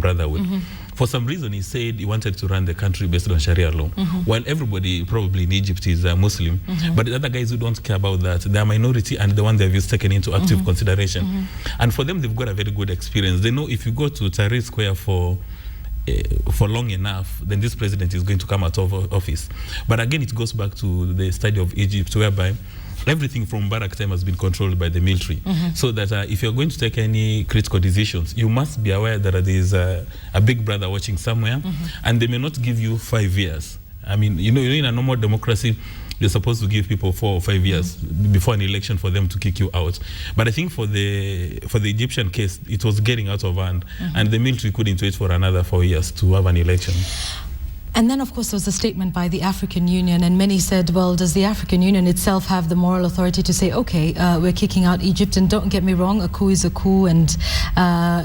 Brotherhood. For some reason, he said he wanted to run the country based on Sharia law, while everybody probably in Egypt is Muslim. But the other guys who don't care about that, they're a minority, and the one they've used taken into active consideration. And for them, they've got a very good experience. They know if you go to Tahrir Square for long enough, then this president is going to come out of office. But again, it goes back to the study of Egypt, whereby everything from Mubarak time has been controlled by the military. So that if you're going to take any critical decisions, you must be aware that there is a big brother watching somewhere, and they may not give you 5 years. I mean, you know, in a normal democracy, you're supposed to give people 4 or 5 years before an election for them to kick you out. But I think for the Egyptian case, it was getting out of hand, and the military couldn't wait for another 4 years to have an election. And then, of course, there was a statement by the African Union, and many said, well, does the African Union itself have the moral authority to say, okay, we're kicking out Egypt, and don't get me wrong, a coup is a coup, and,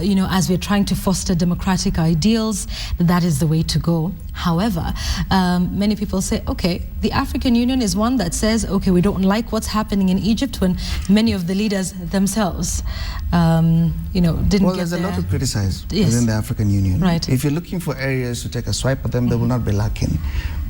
you know, as we're trying to foster democratic ideals, that is the way to go. However, many people say, okay, the African Union is one that says, okay, we don't like what's happening in Egypt, when many of the leaders themselves, you know, didn't well, get there's there. A lot to criticize within the African Union. Right. If you're looking for areas to take a swipe at them, they will not be lacking.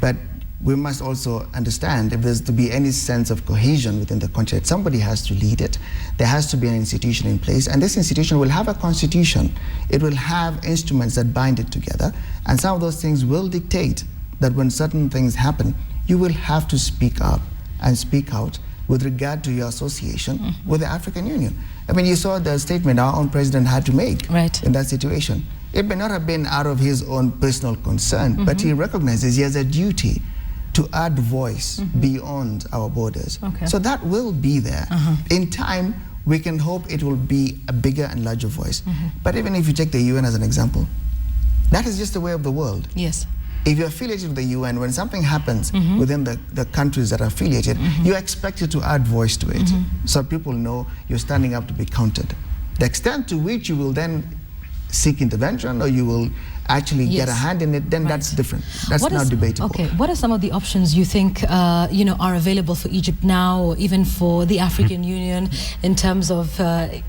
But we must also understand, if there's to be any sense of cohesion within the country, somebody has to lead it. There has to be an institution in place, and this institution will have a constitution. It will have instruments that bind it together, and some of those things will dictate that when certain things happen, you will have to speak up and speak out with regard to your association with the African Union. I mean, you saw the statement our own president had to make in that situation. It may not have been out of his own personal concern, but he recognizes he has a duty to add voice beyond our borders. So that will be there. In time, we can hope it will be a bigger and larger voice. But even if you take the UN as an example, that is just the way of the world. Yes. If you're affiliated with the UN, when something happens within the countries that are affiliated, you're expected to add voice to it. So people know you're standing up to be counted. The extent to which you will then seek intervention, or you will actually get a hand in it, then that's different. That's not debatable. Okay, what are some of the options you think you know, are available for Egypt now, or even for the African Union, in terms of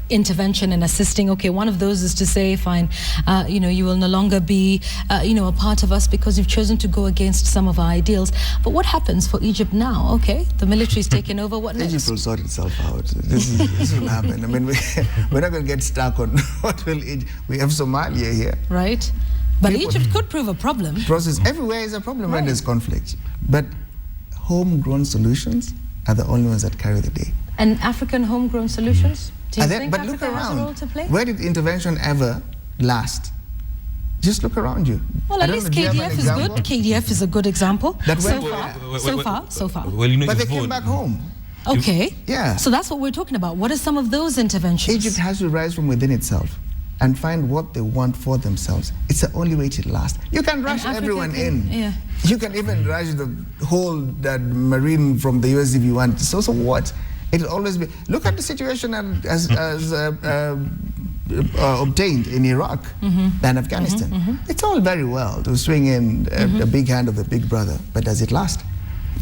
intervention and assisting? Okay, one of those is to say, fine, you know, you will no longer be you know, a part of us because you've chosen to go against some of our ideals. But what happens for Egypt now? Okay, the military's taken over. What next? Egypt will sort itself out. This will happen. I mean, we're not going to get stuck on what will we have Somalia here, right? But Egypt could prove a problem. Everywhere is a problem when there's conflict. But homegrown solutions are the only ones that carry the day. And African homegrown solutions? Do you think but Africa look around. has a role to play? Where did intervention ever last? Just look around you. Well, at least KDF is good. KDF is a good example. So far. Well, you know, but they came back home. Okay. Yeah. So that's what we're talking about. What are some of those interventions? Egypt has to rise from within itself and find what they want for themselves. It's the only way to last. You can rush everyone in. Yeah. You can even rush the whole marine from the US if you want. So what? It'll always be. Look at the situation as obtained in Iraq and Afghanistan. It's all very well to swing in the big hand of the big brother, but does it last?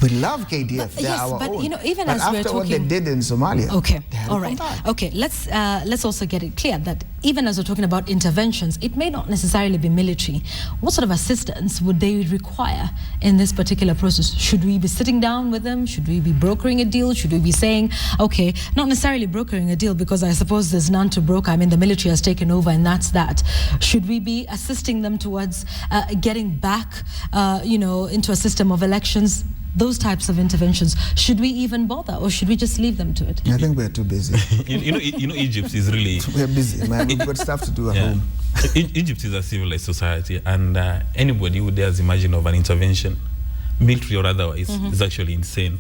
We love KDF. They're our own. You know, even but as after we're talking, what they did in Somalia. Okay, all right. Okay, let's also get it clear that even as we're talking about interventions, it may not necessarily be military. What sort of assistance would they require in this particular process? Should we be sitting down with them? Should we be brokering a deal? Should we be saying, okay, not necessarily brokering a deal, because I suppose there's none to broker. I mean, the military has taken over, and that's that. Should we be assisting them towards getting back, you know, into a system of elections? Those types of interventions, should we even bother, or should we just leave them to it? I think we're too busy. you know, Egypt is really... We're busy, man. We've got stuff to do at home. Egypt is a civilized society, and anybody who dares imagine of an intervention, military or otherwise, is actually insane.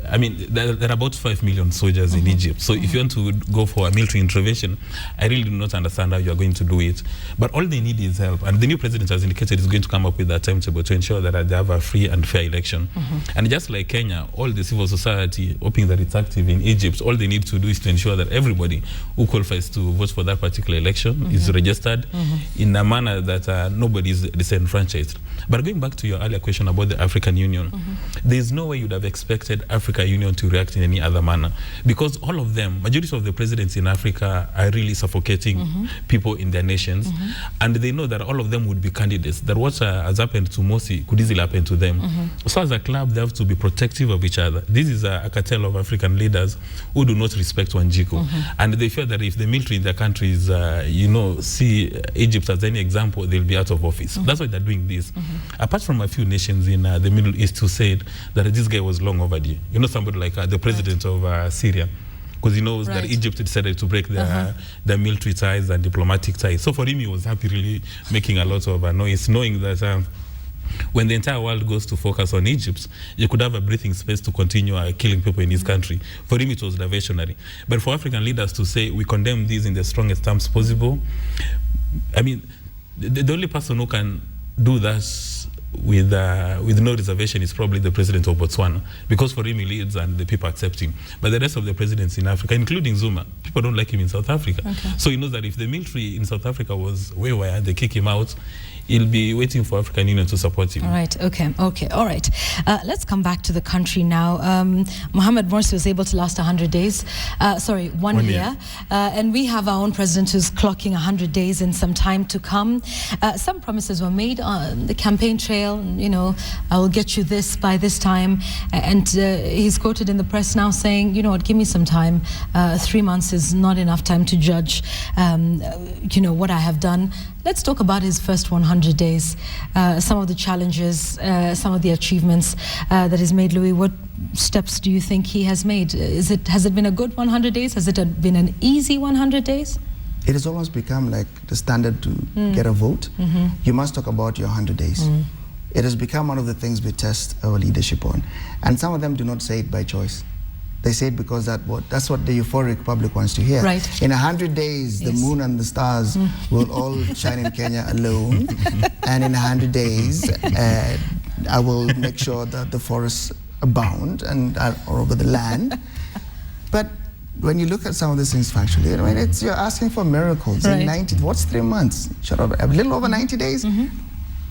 I mean, there are about 5 million soldiers in Egypt. So if you want to go for a military intervention, I really do not understand how you are going to do it. But all they need is help. And the new president has indicated he's going to come up with a timetable to ensure that they have a free and fair election. And just like Kenya, all the civil society, hoping that it's active in Egypt, all they need to do is to ensure that everybody who qualifies to vote for that particular election is registered in a manner that nobody is disenfranchised. But going back to your earlier question about the African Union, there is no way you'd have expected Africa African Union to react in any other manner, because all of them, majority of the presidents in Africa are really suffocating people in their nations, and they know that all of them would be candidates, that what has happened to Morsi could easily happen to them. So as a club, they have to be protective of each other. This is a cartel of African leaders who do not respect Wanjiku, and they fear that if the military in their countries, see Egypt as any example, they'll be out of office. That's why they're doing this. Apart from a few nations in the Middle East who said that this guy was long overdue. Somebody like the president of Syria, because he knows that Egypt decided to break their military ties and diplomatic ties. So for him, he was happy, really making a lot of noise, knowing that when the entire world goes to focus on Egypt, you could have a breathing space to continue killing people in his country. For him, it was diversionary. But for African leaders to say, we condemn this in the strongest terms possible, I mean, the only person who can do that with no reservation is probably the president of Botswana, because for him he leads and the people accept him. But the rest of the presidents in Africa, including Zuma, people don't like him in South Africa. So he knows that if the military in South Africa was wayward and they kick him out, he'll be waiting for African Union to support him. All right, okay, all right. Let's come back to the country now. Mohamed Morsi was able to last 100 days, 1 year. And we have our own president who's clocking 100 days in some time to come. Some promises were made on the campaign trail, I will get you this by this time. And he's quoted in the press now saying, give me some time. 3 months is not enough time to judge, what I have done. Let's talk about his first 100 days, some of the challenges, some of the achievements that he's made. Louis, what steps do you think he has made? Has it been a good 100 days? Has it been an easy 100 days? It has almost become like the standard to get a vote. You must talk about your 100 days. It has become one of the things we test our leadership on. And some of them do not say it by choice. They say it because that's what the euphoric public wants to hear. Right. In 100 days, the moon and the stars will all shine in Kenya alone. And in 100 days, I will make sure that the forests abound and are over the land. But when you look at some of these things factually, you're asking for miracles. Right. In what's 3 months? A little over 90 days?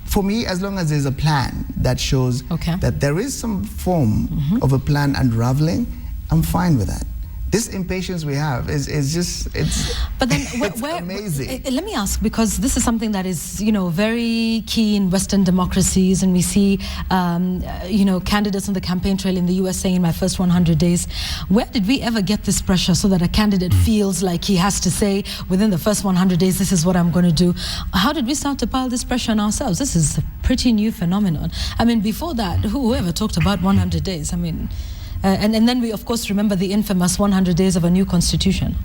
For me, as long as there's a plan that shows that there is some form of a plan unraveling, I'm fine with that. This impatience we have is just, but then it's amazing. Let me ask, because this is something that is, very key in Western democracies, and we see, candidates on the campaign trail in the US saying, in my first 100 days, where did we ever get this pressure so that a candidate feels like he has to say, within the first 100 days, this is what I'm going to do? How did we start to pile this pressure on ourselves? This is a pretty new phenomenon. I mean, before that, whoever talked about 100 days? I mean... and then we, of course, remember the infamous 100 days of a new constitution.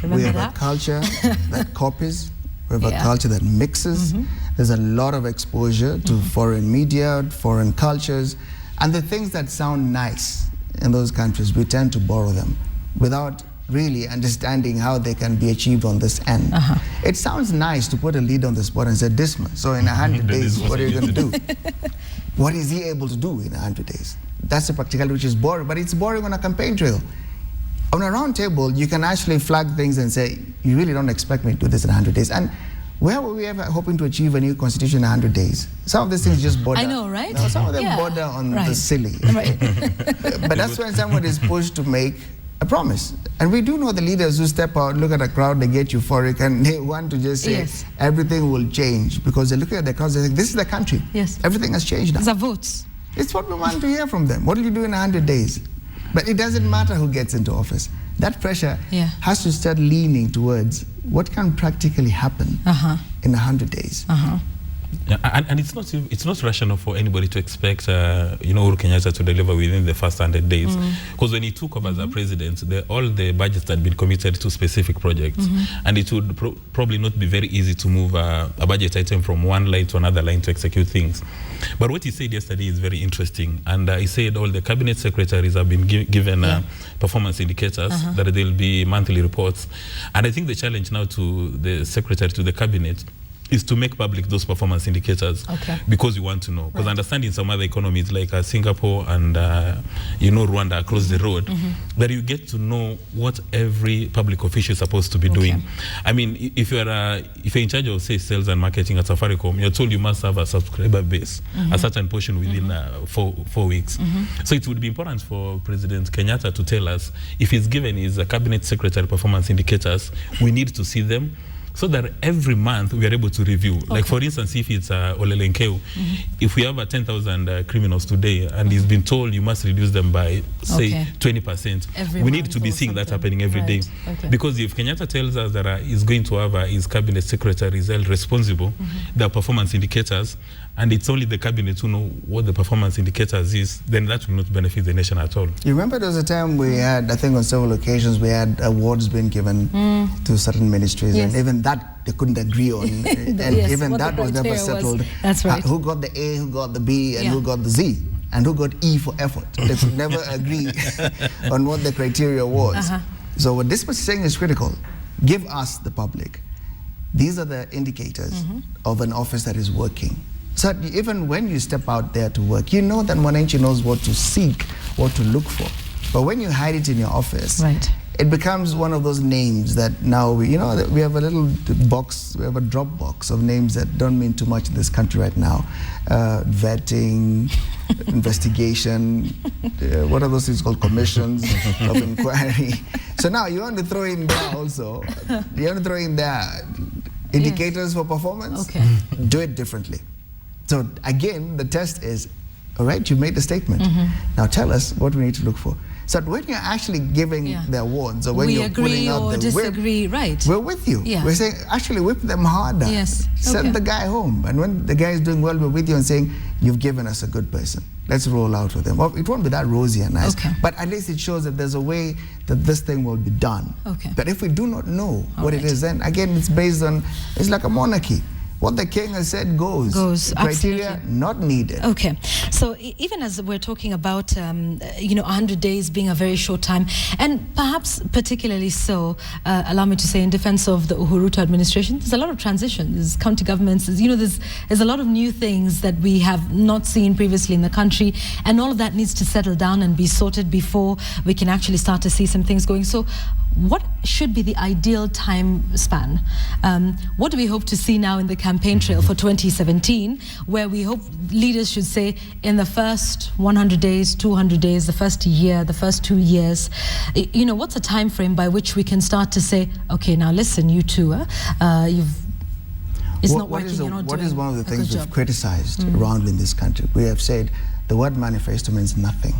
Remember we have that? a culture that copies. We have a culture that mixes. There's a lot of exposure to foreign media, foreign cultures. And the things that sound nice in those countries, we tend to borrow them without really understanding how they can be achieved on this end. It sounds nice to put a leader on the spot and say, Disma, so in 100 days, what are you going to do? What is he able to do in 100 days? That's a practicality which is boring, but it's boring on a campaign trail. On a round table, you can actually flag things and say, you really don't expect me to do this in 100 days. And where were we ever hoping to achieve a new constitution in 100 days? Some of these things just border. I know, right? No, some of them border on the silly. Right. But that's when someone is pushed to make a promise. And we do know the leaders who step out, look at a crowd, they get euphoric, and they want to just say everything will change, because they look at the crowd, they think, this is the country. Yes. Everything has changed now. These are votes. It's what we want to hear from them. What will you do in 100 days? But it doesn't matter who gets into office. That pressure has to start leaning towards what can practically happen in 100 days. Yeah, and it's not rational for anybody to expect Uhuru Kenyatta to deliver within the first 100 days, because when he took over as a president, all the budgets had been committed to specific projects, and it would probably not be very easy to move a budget item from one line to another line to execute things. But what he said yesterday is very interesting, and he said all the cabinet secretaries have been given performance indicators, that there will be monthly reports, and I think the challenge now to the secretary, to the cabinet, is to make public those performance indicators, because you want to know. Because I understand in some other economies like Singapore and Rwanda across the road, that you get to know what every public official is supposed to be doing. I mean, if you're in charge of, say, sales and marketing at Safaricom, you're told you must have a subscriber base, a certain portion within 4 weeks. So it would be important for President Kenyatta to tell us, if he's given his cabinet secretary performance indicators, we need to see them, so that every month we are able to review. Like, for instance, if it's Ole Lenkeu, if we have 10,000 criminals today and he's been told you must reduce them by, say, 20%, we need to be seeing that happening every day. Because if Kenyatta tells us that he's going to have his cabinet secretaries held responsible, their performance indicators, and it's only the cabinet who know what the performance indicators is, then that will not benefit the nation at all. You remember there was a time we had, I think on several occasions, we had awards being given to certain ministries, and even that they couldn't agree on. And even that was never settled. That's right. Who got the A, who got the B, and who got the Z, and who got E for effort. They could never agree on what the criteria was. So what this was saying is critical. Give us, the public, these are the indicators of an office that is working. So even when you step out there to work, you know that Mwananchi knows what to seek, what to look for. But when you hide it in your office, it becomes one of those names that now we have a little box, we have a drop box of names that don't mean too much in this country right now. Vetting, investigation, what are those things called? Commissions of inquiry. So now you want to throw in there also, you want to throw in there indicators for performance? Do it differently. So again, the test is, all right, you made the statement. Now tell us what we need to look for. So when you're actually giving the awards, or when you're putting out the disagree, whip, we're with you. We're saying, actually whip them harder. Send the guy home. And when the guy is doing well, we're with you and saying, you've given us a good person. Let's roll out with them. Well, it won't be that rosy and nice, but at least it shows that there's a way that this thing will be done. But if we do not know what it is, then again, it's based on, it's like a monarchy. What the king has said goes. Criteria not needed. So even as we're talking about 100 days being a very short time, and perhaps particularly so, allow me to say, in defense of the Uhuru administration, there's a lot of transition. There's county governments. There's a lot of new things that we have not seen previously in the country, and all of that needs to settle down and be sorted before we can actually start to see some things going. So what should be the ideal time span? What do we hope to see now in the campaign trail for 2017, where we hope leaders should say, in the first 100 days, 200 days, the first year, the first 2 years, what's a time frame by which we can start to say, okay, now listen, you two, it's not working, you're not doing What is one of the things we've criticized around in this country? We have said the word manifesto means nothing.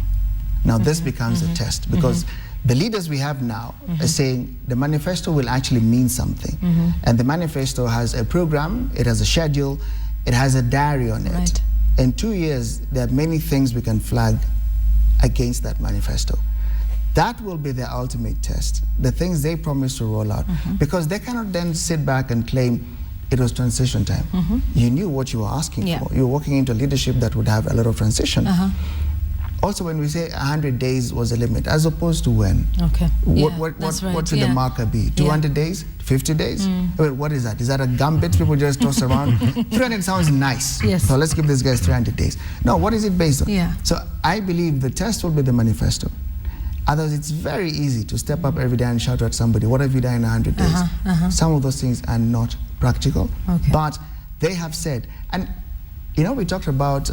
Now this becomes a test, because the leaders we have now are saying the manifesto will actually mean something. And the manifesto has a program, it has a schedule, it has a diary on it. In 2 years, there are many things we can flag against that manifesto. That will be the ultimate test, the things they promise to roll out. Because they cannot then sit back and claim it was transition time. You knew what you were asking for. You were walking into leadership that would have a lot of transition. Also, when we say 100 days was a limit, as opposed to when? What should the marker be? 200 days? 50 days? What is that? Is that a gambit people just toss around? 300 sounds nice. So let's give these guys 300 days. No, what is it based on? So I believe the test will be the manifesto. Otherwise, it's very easy to step up every day and shout at somebody, what have you done in 100 days? Some of those things are not practical, but they have said, and we talked about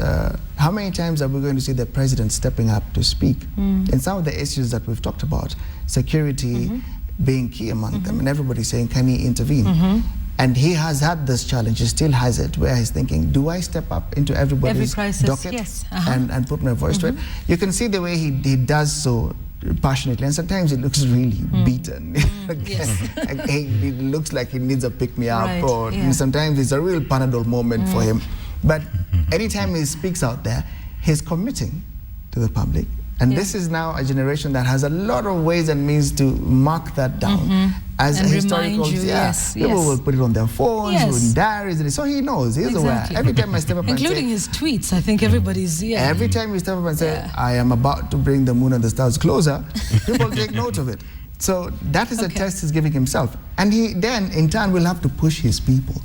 how many times are we going to see the president stepping up to speak in some of the issues that we've talked about, security being key among them, and everybody saying, can he intervene? And he has had this challenge, he still has it, where he's thinking, do I step up into everybody's docket and put my voice to it? You can see the way he does so passionately, and sometimes it looks really beaten. It looks like he needs a pick-me-up, or sometimes it's a real Panadol moment for him. But anytime he speaks out there, he's committing to the public. And this is now a generation that has a lot of ways and means to mark that down. As and historical, people will put it on their phones, in diaries, and so he knows, he's aware. Every time I step up and say, including his tweets, I think everybody's, every time you step up and say, I am about to bring the moon and the stars closer, people take note of it. So that is a test he's giving himself. And he then, in turn, will have to push his people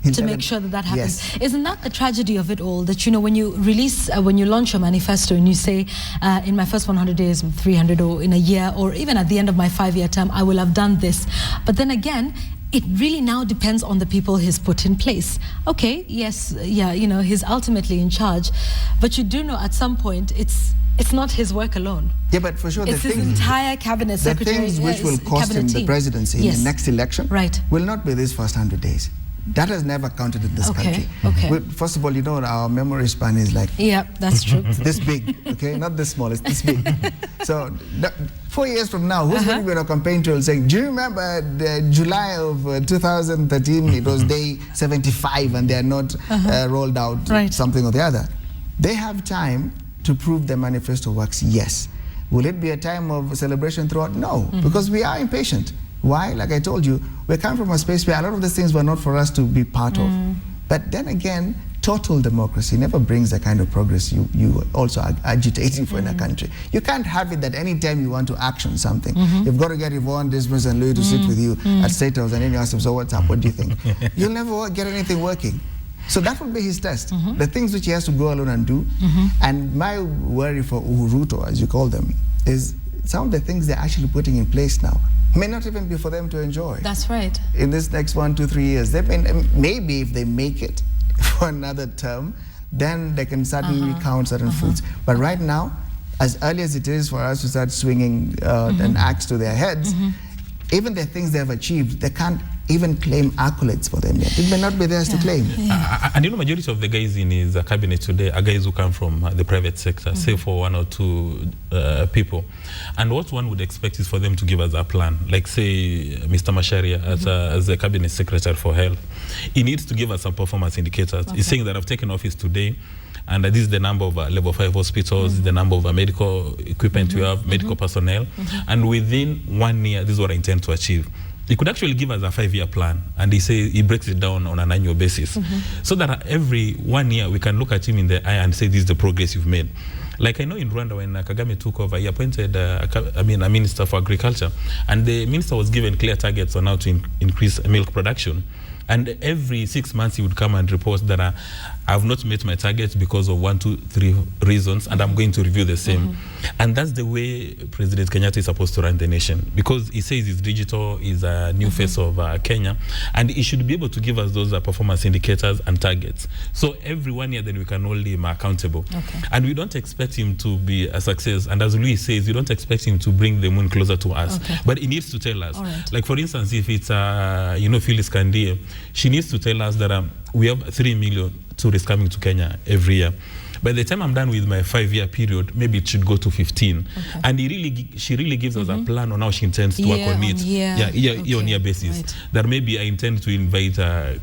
He'll to tell make them, sure that that happens. yes. Isn't that the tragedy of it all? That, you know, when you release, when you launch a manifesto and you say, in my first 100 days, 300, or in a year, or even at the end of my 5-year term, I will have done this. But then again, it really now depends on the people he's put in place. Okay, yes, yeah, you know, he's ultimately in charge, but you do know at some point it's not his work alone. Yeah, but for sure, It's his entire cabinet the secretary. things which will cost him the presidency in the next election will not be these first 100 days. That has never counted in this country. Okay. First of all, you know, our memory span is like... Yeah, that's true. this big, okay? Not this small, it's this big. So 4 years from now, who's going to be on a campaign trail saying, do you remember the July of 2013, it was day 75 and they are not rolled out something or the other? They have time to prove the manifesto works, yes. Will it be a time of celebration throughout? No, because we are impatient. Why? Like I told you, we come from a space where a lot of these things were not for us to be part of. But then again, total democracy never brings the kind of progress you also are agitating for in a country. You can't have it that any time you want to action something, you've got to get Yvonne, Dismas and Louis to sit with you at State House, and then you ask them, so what's up, what do you think? You'll never get anything working. So that will be his test. The things which he has to go alone and do. And my worry for Uhuruto, as you call them, is some of the things they're actually putting in place now may not even be for them to enjoy. That's right. In this next 1, 2, 3 years, maybe if they make it for another term, then they can suddenly count certain fruits. But right now, as early as it is for us to start swinging an axe to their heads, even the things they have achieved, they can't even claim accolades for them yet. It may not be theirs to claim. And you know, majority of the guys in his cabinet today are guys who come from the private sector, say for 1 or 2 people. And what one would expect is for them to give us a plan. Like say Mr. Macharia as a cabinet secretary for health, he needs to give us some performance indicators. He's saying that I've taken office today, and this is the number of level 5 hospitals, the number of medical equipment we have, medical personnel, and within 1 year, this is what I intend to achieve. He could actually give us a 5-year plan, and he breaks it down on an annual basis, so that every 1 year we can look at him in the eye and say, this is the progress you've made. Like I know in Rwanda, when Kagame took over, he appointed a minister for agriculture, and the minister was given clear targets on how to increase milk production. And every 6 months he would come and report that I have not met my targets because of 1, 2, 3 reasons, and I'm going to review the same. And that's the way President Kenyatta is supposed to run the nation, because he says he's digital, he's a new face of Kenya, and he should be able to give us those performance indicators and targets. So every 1 year, then we can hold him accountable. And we don't expect him to be a success. And as Louis says, we don't expect him to bring the moon closer to us. But he needs to tell us. Like for instance, if it's Phyllis Kandie, she needs to tell us that we have 3 million tourists coming to Kenya every year. By the time I'm done with my 5-year period, maybe it should go to 15. And she really gives us a plan on how she intends to work on it. Year-on-year basis. That maybe I intend to invite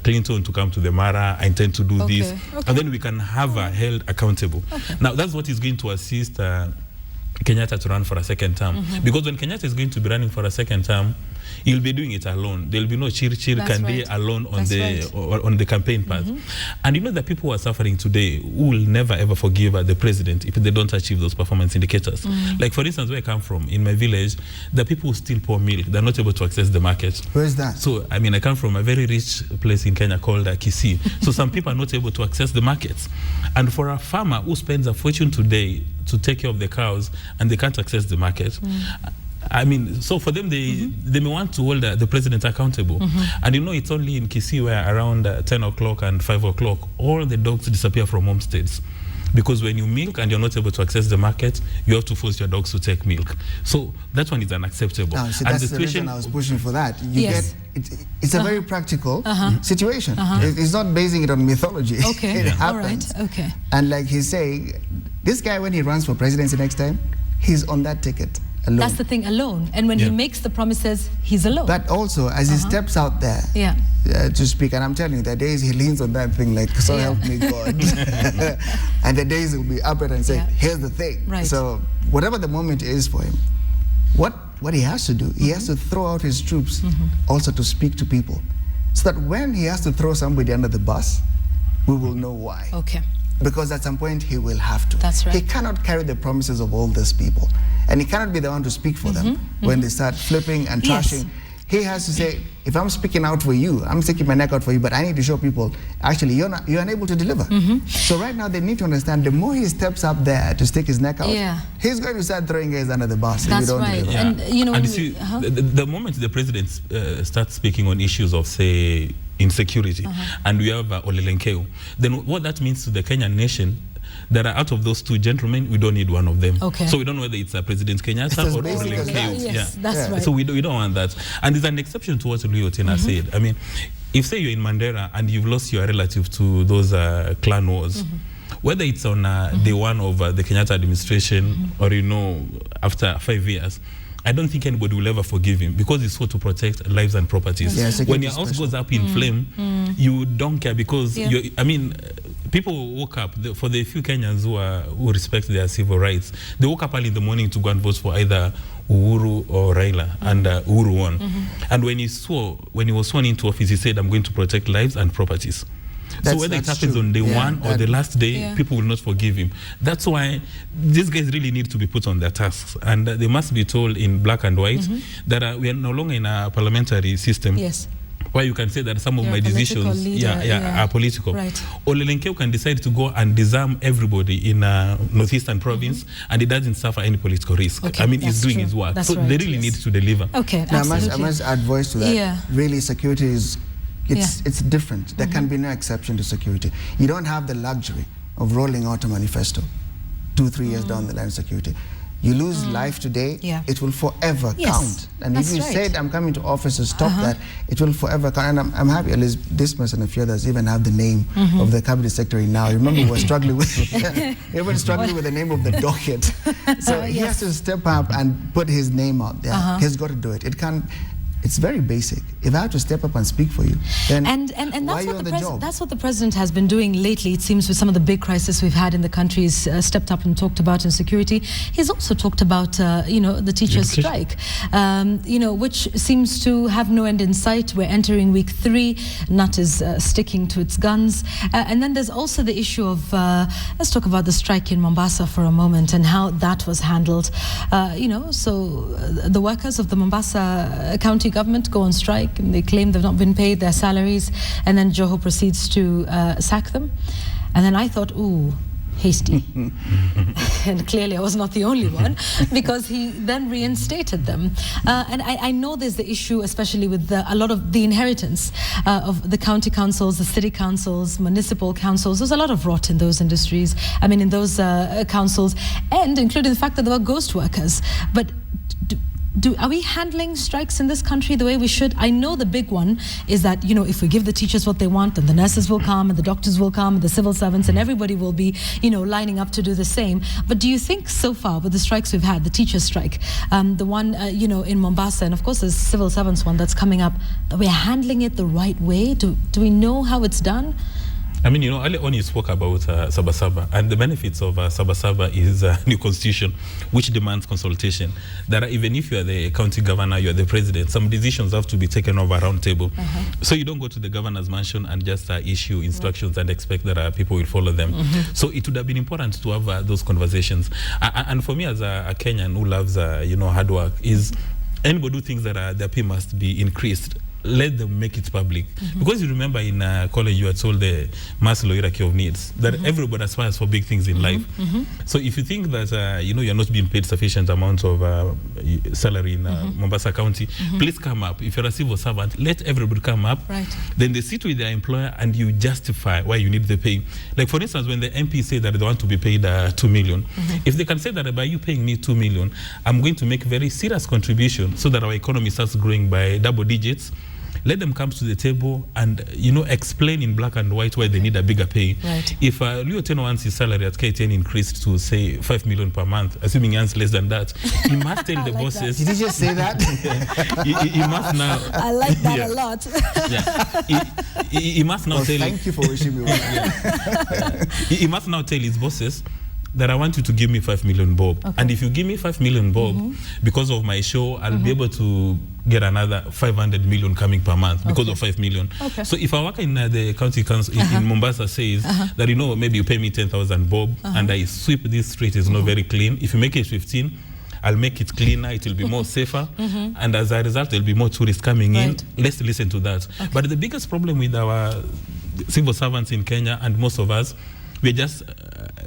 Clinton to come to the Mara, I intend to do this. And then we can have her held accountable. Now, that's what is going to assist Kenyatta to run for a second term. Because when Kenyatta is going to be running for a second term, he'll be doing it alone. There'll be no Chir Kandie alone on the campaign path. And you know that people who are suffering today who will never ever forgive the president if they don't achieve those performance indicators. Like for instance, where I come from, in my village, the people who still pour milk, they're not able to access the market. Where is that? So, I mean, I come from a very rich place in Kenya called Kisii. So some people are not able to access the markets. And for a farmer who spends a fortune today to take care of the cows and they can't access the market, I mean, so for them, they may want to hold the president accountable. And you know, it's only in Kisii where around 10 o'clock and 5 o'clock, all the dogs disappear from homesteads. Because when you milk and you're not able to access the market, you have to force your dogs to take milk. So that one is unacceptable. So that's the reason I was pushing for that. It's a very practical situation. It's not basing it on mythology. It happens. And like he's saying, this guy, when he runs for presidency next time, he's on that ticket. Alone. That's the thing, alone. And when he makes the promises, he's alone. But also, as he steps out there to speak, and I'm telling you, the days he leans on that thing like, so help me God. And the days he'll be up and say, here's the thing. So whatever the moment is for him, what he has to do, he has to throw out his troops also to speak to people. So that when he has to throw somebody under the bus, we will know why. Because at some point he will have to. That's right. He cannot carry the promises of all these people. And he cannot be the one to speak for them when they start flipping and trashing. He has to say, if I'm speaking out for you, I'm sticking my neck out for you, but I need to show people, actually, you're unable to deliver. So right now, they need to understand, the more he steps up there to stick his neck out, he's going to start throwing guys under the bus. That's if you don't right. deliver. And, you know, and you see, the moment the president starts speaking on issues of, say, insecurity, and we have Ole Lenkeu, then what that means to the Kenyan nation, that are out of those two gentlemen, we don't need one of them. Okay. So we don't know whether it's President Kenyatta or Ole Lenkeu. Yes, that's right. So we don't want that. And there's an exception to what Leo Tena said. I mean, if say you're in Mandera and you've lost your relative to those clan wars, whether it's on day one of the Kenyatta administration or, you know, after 5 years, I don't think anybody will ever forgive him, because it's so to protect lives and properties. Yes, when your house goes up in flame, you don't care, because I mean, people woke up, for the few Kenyans who respect their civil rights, they woke up early in the morning to go and vote for either Uhuru or Raila, and Uhuru won. And when he was sworn into office, he said, I'm going to protect lives and properties. So whether it happens on day one or the last day, people will not forgive him. That's why these guys really need to be put on their tasks, and they must be told in black and white that we are no longer in a parliamentary system. Yes. Where you can say that some of my decisions are political. Right. Ole Lenkeu can decide to go and disarm everybody in Northeastern province, and he doesn't suffer any political risk. Okay, I mean, he's doing true. his work. That's so right, they really need to deliver. Okay, now, absolutely. I must add voice to that. Yeah. Really, security is, it's different. There can be no exception to security. You don't have the luxury of rolling out a manifesto 2-3 years down the line of security. You lose life today, it will forever count. And if you said, I'm coming to office to stop that, it will forever count. And I'm happy, at least Dismas and a few others even have the name of the cabinet secretary now. Remember, we were struggling with the name of the docket. So he has to step up and put his name out there. He's got to do it. It's very basic. If I have to step up and speak for you, then why are you on the job? That's what the president has been doing lately, it seems, with some of the big crises we've had in the country. He's stepped up and talked about insecurity. He's also talked about, you know, the teachers' strike, you know, which seems to have no end in sight. We're entering week 3. NUT is sticking to its guns. And then there's also the issue of, let's talk about the strike in Mombasa for a moment and how that was handled. You know, so the workers of the Mombasa County government go on strike, and they claim they've not been paid their salaries, and then Joho proceeds to sack them. And then I thought, ooh, hasty. And clearly I was not the only one, because he then reinstated them. And I know there's the issue, especially with a lot of the inheritance of the county councils, the city councils, municipal councils. There's a lot of rot in those industries, I mean in those councils, and including the fact that there were ghost workers. But are we handling strikes in this country the way we should? I know the big one is that, you know, if we give the teachers what they want, then the nurses will come, and the doctors will come, and the civil servants, and everybody will be, you know, lining up to do the same. But do you think so far with the strikes we've had, the teachers' strike, the one, you know, in Mombasa, and of course the civil servants one that's coming up, that we're handling it the right way? Do we know how it's done? I mean, you know, earlier on you spoke about Sabasaba, and the benefits of Sabasaba is a new constitution which demands consultation. That even if you are the county governor, you are the president, some decisions have to be taken over a round table. So you don't go to the governor's mansion and just issue instructions and expect that people will follow them. So it would have been important to have those conversations. And for me as a Kenyan who loves, you know, hard work, is anybody who thinks that their pay must be increased, let them make it public. Because you remember in college you are told the Maslow hierarchy of needs, that everybody aspires for big things in life. So if you think that you know, you're not being paid sufficient amount of salary in Mombasa County, please come up. If you're a civil servant, let everybody come up. Then they sit with their employer and you justify why you need the pay. Like for instance, when the MP say that they want to be paid 2 million, if they can say that by you paying me 2 million, I'm going to make very serious contribution so that our economy starts growing by double digits, let them come to the table and, you know, explain in black and white why they need a bigger pay. If Leo Teno wants his salary at KTN increased to, say, 5 million per month, assuming he earns less than that, he must tell the bosses. Did he just say that? he must now. I like that a lot. He must now tell. Thank you for wishing me well. He must now tell his bosses that I want you to give me 5 million bob. And if you give me 5 million bob, because of my show, I'll be able to get another 500 million coming per month because of 5 million. So if I work in the county council in Mombasa says that, you know, maybe you pay me 10,000 bob and I sweep this street, is not very clean. If you make it 15, I'll make it cleaner, it will be more safer, and as a result, there'll be more tourists coming in. Let's listen to that. Okay. But the biggest problem with our civil servants in Kenya, and most of us, we're just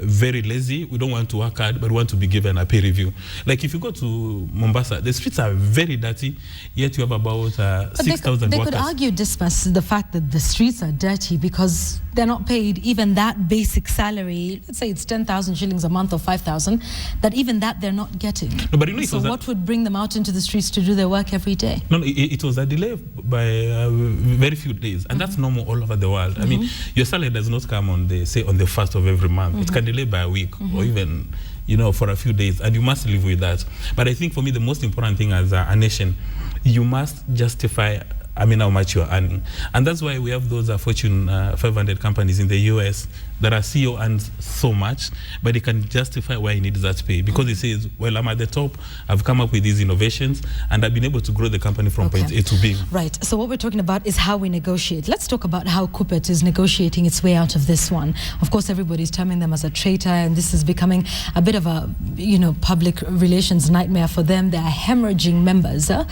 very lazy. We don't want to work hard, but we want to be given a peer review. Like if you go to Mombasa, the streets are very dirty, yet you have about 6,000 workers. They could argue, Dismas, the fact that the streets are dirty because they're not paid even that basic salary. Let's say it's 10,000 shillings a month or 5,000, that even that they're not getting. No, but you know, so what would bring them out into the streets to do their work every day? No, it was a delay by very few days, and that's normal all over the world. I mean, your salary does not come on the, say, on the 1st of every month. It can delay by a week or even, you know, for a few days, and you must live with that. But I think for me, the most important thing as a nation, you must justify, I mean, how much you're earning. And that's why we have those Fortune 500 companies in the US that are CEO earns so much, but he can justify why he needs that pay. Because he says, well, I'm at the top, I've come up with these innovations, and I've been able to grow the company from point A to B. Right, so what we're talking about is how we negotiate. Let's talk about how KUPPET is negotiating its way out of this one. Of course, everybody's terming them as a traitor, and this is becoming a bit of a, you know, public relations nightmare for them. They are hemorrhaging members to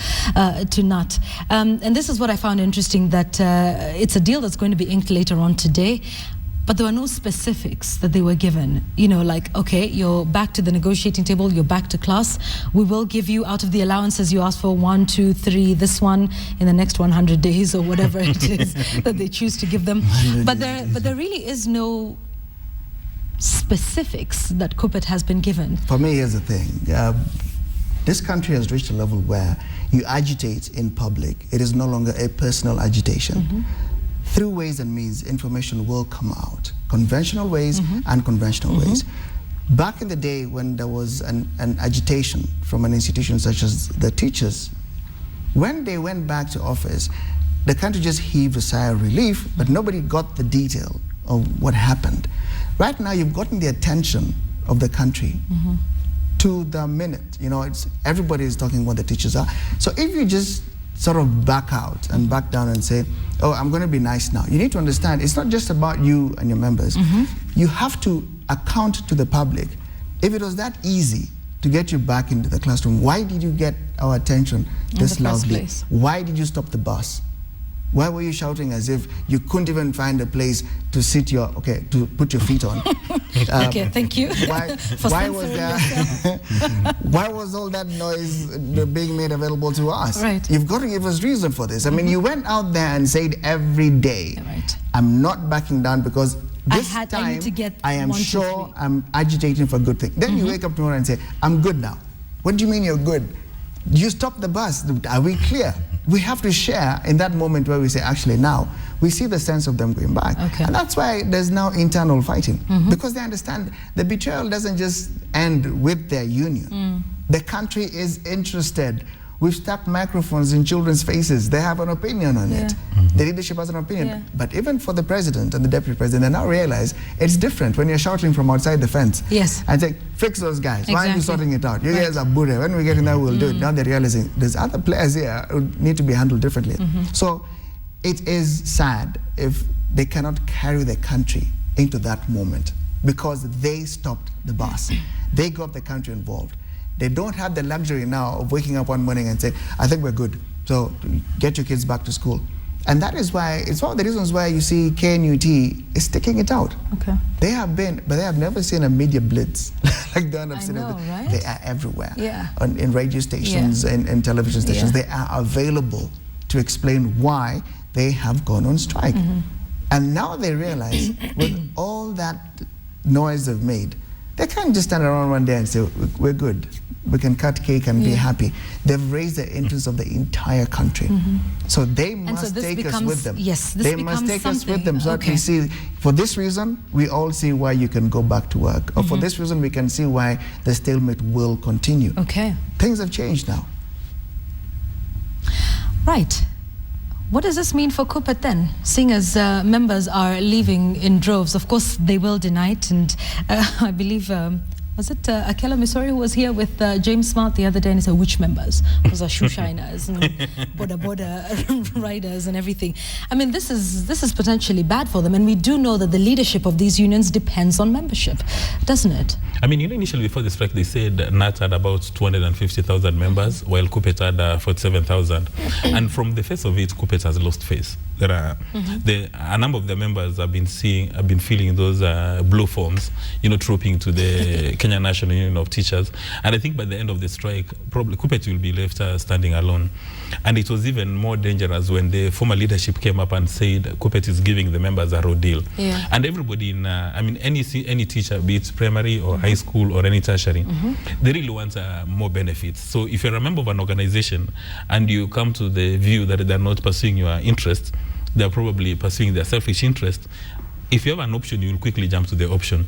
NUT. And this is what I found interesting, that it's a deal that's going to be inked later on today. But there were no specifics that they were given. You know, like, okay, you're back to the negotiating table, you're back to class. We will give you, out of the allowances you asked for, 1, 2, 3, this one in the next 100 days or whatever it is that they choose to give them. But there really is no specifics that KUPPET has been given. For me, here's the thing. This country has reached a level where you agitate in public. It is no longer a personal agitation. Through ways and means, information will come out. Conventional ways and unconventional ways. Back in the day when there was an agitation from an institution such as the teachers, when they went back to office, the country just heaved a sigh of relief, but nobody got the detail of what happened. Right now, you've gotten the attention of the country to the minute. You know, everybody is talking what the teachers are. So if you just sort of back out and back down and say, oh, I'm going to be nice now. You need to understand, it's not just about you and your members. You have to account to the public. If it was that easy to get you back into the classroom, why did you get our attention this loudly? Why did you stop the bus? Why were you shouting as if you couldn't even find a place to sit to put your feet on? Okay, thank you. Why was all that noise being made available to us? Right. You've got to give us reason for this. I mean, you went out there and said every day, I'm not backing down because this time I am sure I'm agitating for a good thing. Then you wake up tomorrow and say, I'm good now. What do you mean you're good? You stop the bus. Are we clear? We have to share in that moment where we say, actually now, we see the sense of them going back. And that's why there's now internal fighting. Because they understand the betrayal doesn't just end with their union. The country is interested. We've stuck microphones in children's faces. They have an opinion on it. The leadership has an opinion. But even for the president and the deputy president, they now realize it's different when you're shouting from outside the fence. And say, fix those guys. Why are you sorting it out? You guys are Buddha. When we get in there, we'll do it. Now they're realizing there's other players here who need to be handled differently. So it is sad if they cannot carry the country into that moment because they stopped the bus. They got the country involved. They don't have the luxury now of waking up one morning and saying, I think we're good, so get your kids back to school. And that is why, it's one of the reasons why you see KNUT is sticking it out. They have been, but they have never seen a media blitz like they have seen it. They are everywhere, in radio stations, in television stations. They are available to explain why they have gone on strike. And now they realize with all that noise they've made, they can't just stand around one day and say, we're good. We can cut cake and be happy. They've raised the interest of the entire country. So they must take us with them. They must take us with them so that we see, for this reason, we all see why you can go back to work. Or for this reason, we can see why the stalemate will continue. Things have changed now. Right. What does this mean for KUPPET then, seeing as members are leaving in droves? Of course, they will deny it, and I believe was it Akela Misori who was here with James Smart the other day, and he said which members? Those are shoe shiners and border riders and everything. I mean, this is potentially bad for them, and we do know that the leadership of these unions depends on membership, doesn't it? I mean, initially before the strike, they said NAT had about 250,000 members, while KUPPET had 47,000. And from the face of it, KUPPET has lost face. There are a number of the members have been feeling those blue forms, trooping to the Kenya National Union of Teachers. And I think by the end of the strike, probably KUPPET will be left standing alone. And it was even more dangerous when the former leadership came up and said KUPPET is giving the members a raw deal. Yeah. And everybody in, any teacher, be it primary or high school or any tertiary, they really want more benefits. So if you're a member of an organization and you come to the view that they're not pursuing your interests, they're probably pursuing their selfish interest. If you have an option, you will quickly jump to the option.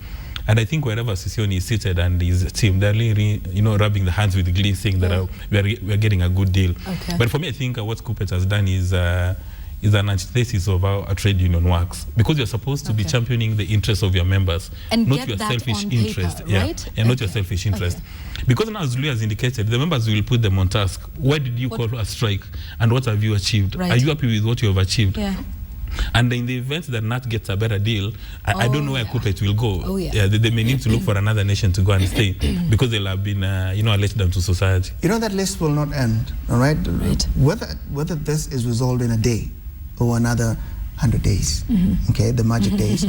And I think wherever Sisioni is seated and his team, they're really, rubbing the hands with glee, saying that we're getting a good deal. Okay. But for me, I think what KUPPET has done is an antithesis of how a trade union works, because you're supposed to be championing the interests of your members, and not your selfish interest. Right? And not your selfish interest. Because now, as Louis has indicated, the members will put them on task. Why did you call a strike, and what have you achieved? Right. Are you happy with what you have achieved? Yeah. And in the event that NAT gets a better deal, I don't know where KUPPET will go. They may need to look for another nation to go and stay, because they'll have been, a letdown to society. That list will not end, all right? Whether this is resolved in a day or another 100 days, okay, the magic days,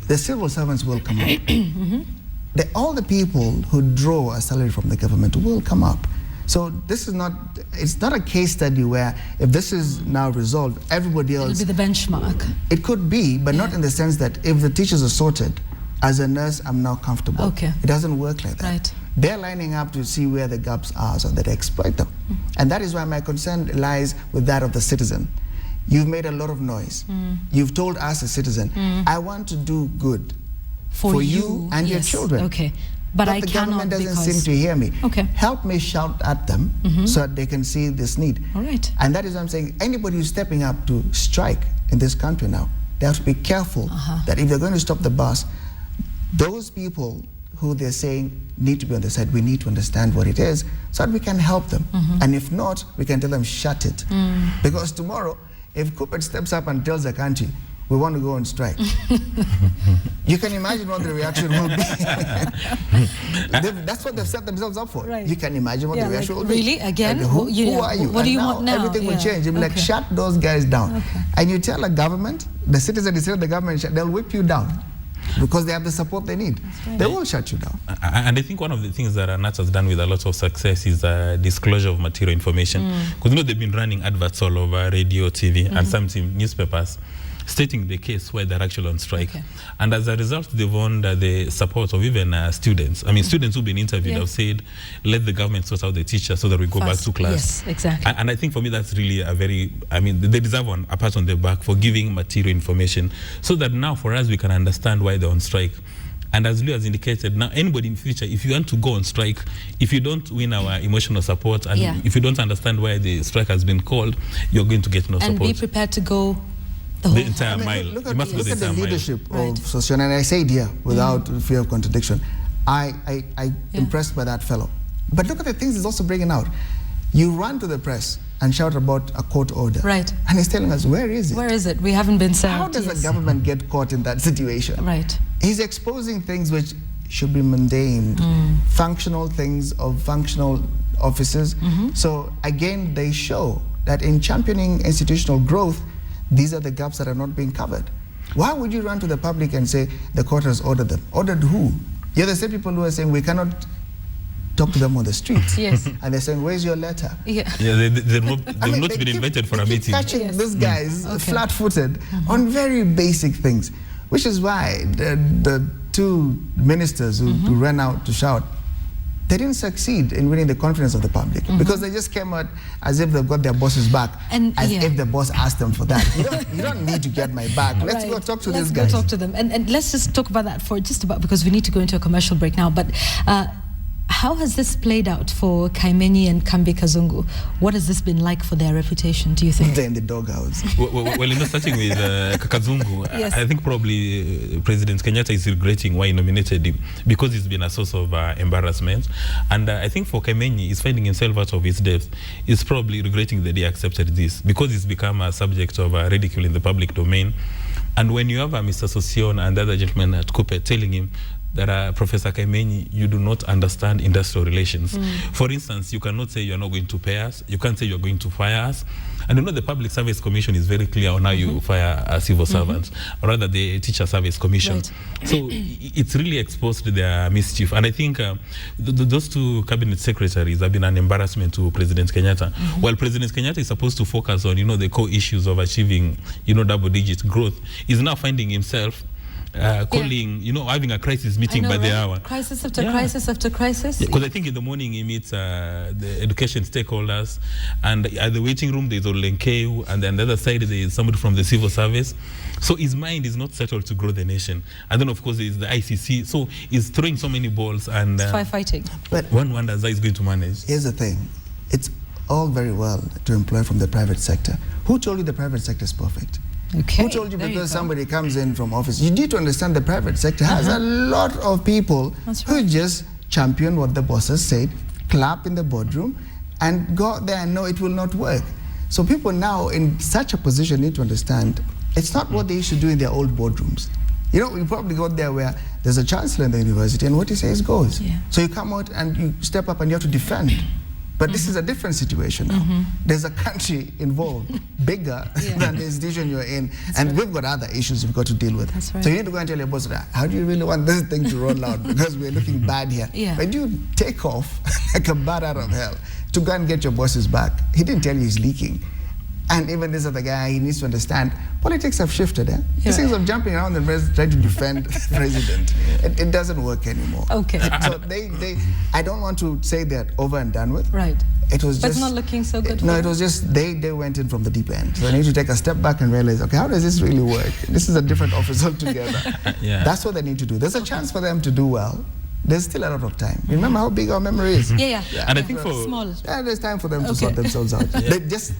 the civil servants will come up. All the people who draw a salary from the government will come up. So this is it's not a case study where if this is now resolved, everybody else... It'll be the benchmark. It could be, but not in the sense that if the teachers are sorted, as a nurse, I'm now comfortable. Okay. It doesn't work like that. Right. They're lining up to see where the gaps are so that they exploit them. And that is why my concern lies with that of the citizen. You've made a lot of noise. You've told us, a citizen, I want to do good for you and your children. Okay. But I the cannot, government doesn't seem to hear me. Okay. Help me shout at them so that they can see this need. All right. And that is what I'm saying. Anybody who's stepping up to strike in this country now, they have to be careful that if they're going to stop the bus, those people who they're saying need to be on the side, we need to understand what it is so that we can help them. And if not, we can tell them, shut it. Because tomorrow, if KUPPET steps up and tells the country, we want to go on strike, you can imagine what the reaction will be. That's what they've set themselves up for. Right. You can imagine what the reaction will be. Really? Again? Who are you? What do you want now? Everything will change. You'll be like, shut those guys down. And you tell a government, the citizen is telling the government, they'll whip you down. Because they have the support they need. Right. They will shut you down. And I think one of the things that NAT has done with a lot of success is disclosure of material information. Because they've been running adverts all over radio, TV, and some newspapers, stating the case where they're actually on strike. And as a result, they've won the support of even students. I mean, students who've been interviewed have said, let the government sort out the teachers so that we go back to class. Yes, exactly. And I think for me, that's really they deserve a pat on the back for giving material information so that now for us, we can understand why they're on strike. And as Lou has indicated, now anybody in the future, if you want to go on strike, if you don't win our emotional support and if you don't understand why the strike has been called, you're going to get no support. And be prepared to go the entire mile. Look at the leadership of Sosioni, and I say it here without fear of contradiction. I impressed by that fellow. But look at the things he's also bringing out. You run to the press and shout about a court order. Right. And he's telling us, where is it? Where is it? We haven't been served. How does the government get caught in that situation? Right. He's exposing things which should be mundane, functional things of functional offices. So again, they show that in championing institutional growth, these are the gaps that are not being covered. Why would you run to the public and say the court has ordered them? Ordered who? You're the same people who are saying we cannot talk to them on the streets. Yes. And they're saying, where's your letter? They've not been invited for a meeting. Catching these guys flat-footed on very basic things, which is why the two ministers who ran out to shout, they didn't succeed in winning the confidence of the public because they just came out as if they've got their boss's back, and as if the boss asked them for that. You don't need to get my back. Let's go talk to these guys. Let's go talk to them. And let's just talk about that for just about, because we need to go into a commercial break now. But How has this played out for Khamenei and Kambi Kazungu? What has this been like for their reputation, do you think? They're in the doghouse. Well, starting with Kazungu, Yes. I think probably President Kenyatta is regretting why he nominated him, because it's been a source of embarrassment. And I think for Khamenei, he's finding himself out of his depth. He's probably regretting that he accepted this, because it's become a subject of ridicule in the public domain. And when you have Mr. Sosion and the other gentleman at Kuppet telling him that Professor Khamenei, you do not understand industrial relations. For instance, you cannot say you're not going to pay us. You can't say you're going to fire us. And the Public Service Commission is very clear on how you fire a civil servant, or rather the Teacher Service Commission. Right. So it's really exposed their mischief. And I think those two cabinet secretaries have been an embarrassment to President Kenyatta. While President Kenyatta is supposed to focus on, the core issues of achieving, double-digit growth, he's now finding himself calling, having a crisis meeting by the hour. Crisis after crisis after crisis. Because I think in the morning he meets the education stakeholders, and at the waiting room there's Olenkeu, and then the other side there's somebody from the civil service. So his mind is not settled to grow the nation. And then of course there's the ICC. So he's throwing so many balls, and It's firefighting. But one wonders how he's going to manage. here's the thing. It's all very well to employ from the private sector. Who told you the private sector is perfect? Okay. Who told you there because go. somebody comes in from office? You need to understand the private sector has a lot of people That's who right. just champion what the bosses said, clap in the boardroom, and go out there and know it will not work. So people now in such a position need to understand it's not what they used to do in their old boardrooms. We probably got there where there's a chancellor in the university and what he says goes. Yeah. So you come out and you step up and you have to defend. But this is a different situation now. There's a country involved, bigger than the institution you're in. And we've got other issues we've got to deal with. That's right. So you need to go and tell your boss, how do you really want this thing to roll out? Because we're looking bad here. Yeah. When you take off like a bat out of hell to go and get your bosses back, he didn't tell you he's leaking. And even this other guy, he needs to understand, politics have shifted. These things of jumping around and trying to defend the president, it doesn't work anymore. Okay. So I don't want to say they're over and done with. Right. It was But just it's not looking so good. No, for it them. was just they went in from the deep end. So they need to take a step back and realize, okay, how does this really work? This is a different office altogether. Yeah. That's what they need to do. There's a chance for them to do well. There's still a lot of time. Remember how big our memory is? Yeah. And I think for Small. Yeah, there's time for them to Okay. sort themselves out. They just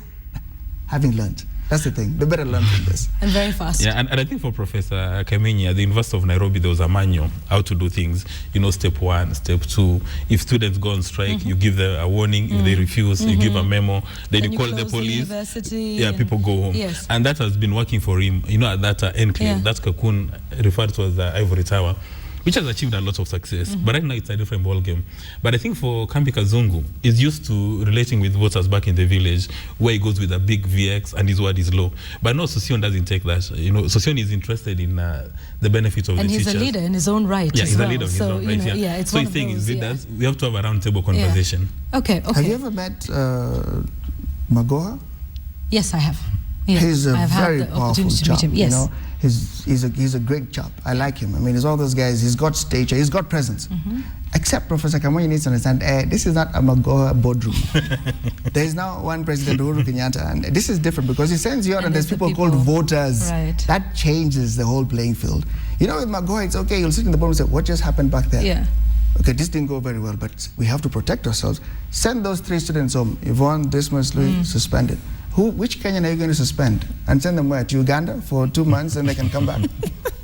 having learned. That's the thing. They better learn from this. And very fast. Yeah, and I think for Professor Khamenei at the University of Nairobi, there was a manual how to do things. Step 1, step 2. If students go on strike, you give them a warning. If they refuse, you give a memo. Then you call the close police. university Yeah, and- people go home. Yes. And that has been working for him. At that enclave, Yeah. that cocoon referred to as the Ivory Tower, which has achieved a lot of success. But right now it's a different ballgame. But I think for Kambi Kazungu, he's used to relating with voters back in the village, where he goes with a big VX and his word is low. But no, Sosion doesn't take that. Sosion is interested in the benefits of And the he's teachers. a leader in his own right. Yeah, as he's well. a leader in his So, own right. it's So one he's of saying those, leaders, we have to have a roundtable conversation. Okay. Have you ever met Magoha? Yes, I have. Yeah, He's a I've had very the powerful opportunity to chap. meet him. Yes. He's a great chap. I like him. I mean, he's all those guys. He's got stature. He's got presence. Except Professor Khamenei needs to understand, this is not a Magoha boardroom. There is now one President Uhuru Kenyatta, and this is different because he sends you out and there's people called voters. Right. That changes the whole playing field. With Magoha, it's okay. You'll sit in the boardroom and say, what just happened back there? Yeah. Okay, this didn't go very well, but we have to protect ourselves. Send those 3 students home. Yvonne, Dismas, Louis, suspended. Which Kenyan are you going to suspend? And send them where? To Uganda for 2 months and they can come back?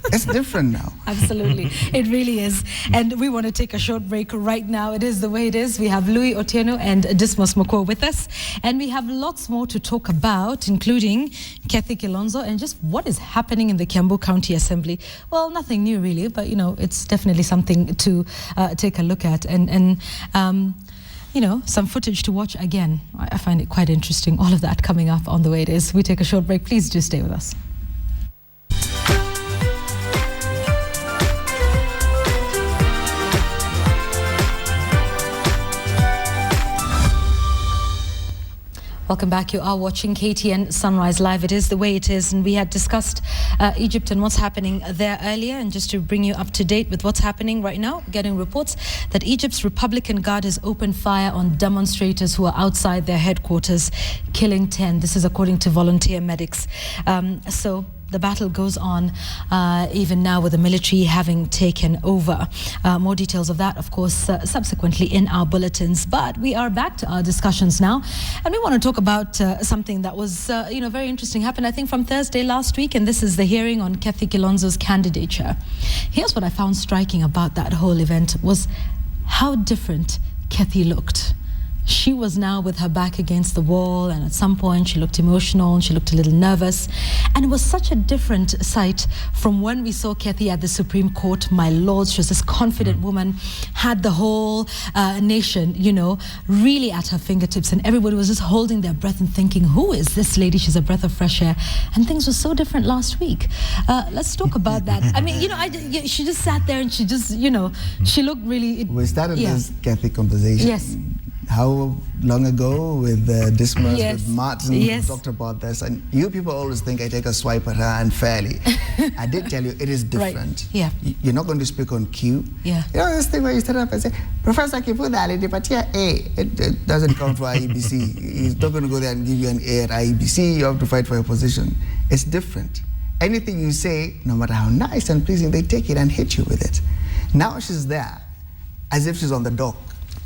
It's different now. Absolutely. It really is. And we want to take a short break right now. It is the way it is. We have Louis Otieno and Dismas Mokwa with us. And we have lots more to talk about, including Kathy Kilonzo and just what is happening in the Kiambu County Assembly. Well, nothing new really, but, it's definitely something to take a look at. And some footage to watch again. I find it quite interesting. All of that coming up on the way it is. We take a short break. Please do stay with us. Welcome back. You are watching KTN Sunrise Live. It is the way it is. And we had discussed Egypt and what's happening there earlier. And just to bring you up to date with what's happening right now, getting reports that Egypt's Republican Guard has opened fire on demonstrators who are outside their headquarters, killing 10. This is according to volunteer medics. So the battle goes on even now with the military having taken over. More details of that, of course, subsequently in our bulletins. But we are back to our discussions now, and we want to talk about something that was, very interesting. Happened, I think, from Thursday last week, and this is the hearing on Kathy Kilonzo's candidature. Here's what I found striking about that whole event was how different Kathy looked. She was now with her back against the wall, and at some point she looked emotional and she looked a little nervous. And it was such a different sight from when we saw Kathy at the Supreme Court. My lord, she was this confident woman, had the whole nation, really at her fingertips, and everybody was just holding their breath and thinking, who is this lady? She's a breath of fresh air. And things were so different last week. Let's talk about that. I mean, she just sat there and she just, she looked really... We started this Kathy conversation. Yes. How long ago with Dismas, Yes. with Martin, Yes. we talked about this, and you people always think I take a swipe at her unfairly. I did tell you it is different. Right. Yeah. You're not going to speak on cue. Yeah. This thing where you stand up and say, Professor Kipudali, but yeah, A, it doesn't count for IEBC. He's not going to go there and give you an A at IEBC. You have to fight for your position. It's different. Anything you say, no matter how nice and pleasing, they take it and hit you with it. Now she's there, as if she's on the dock.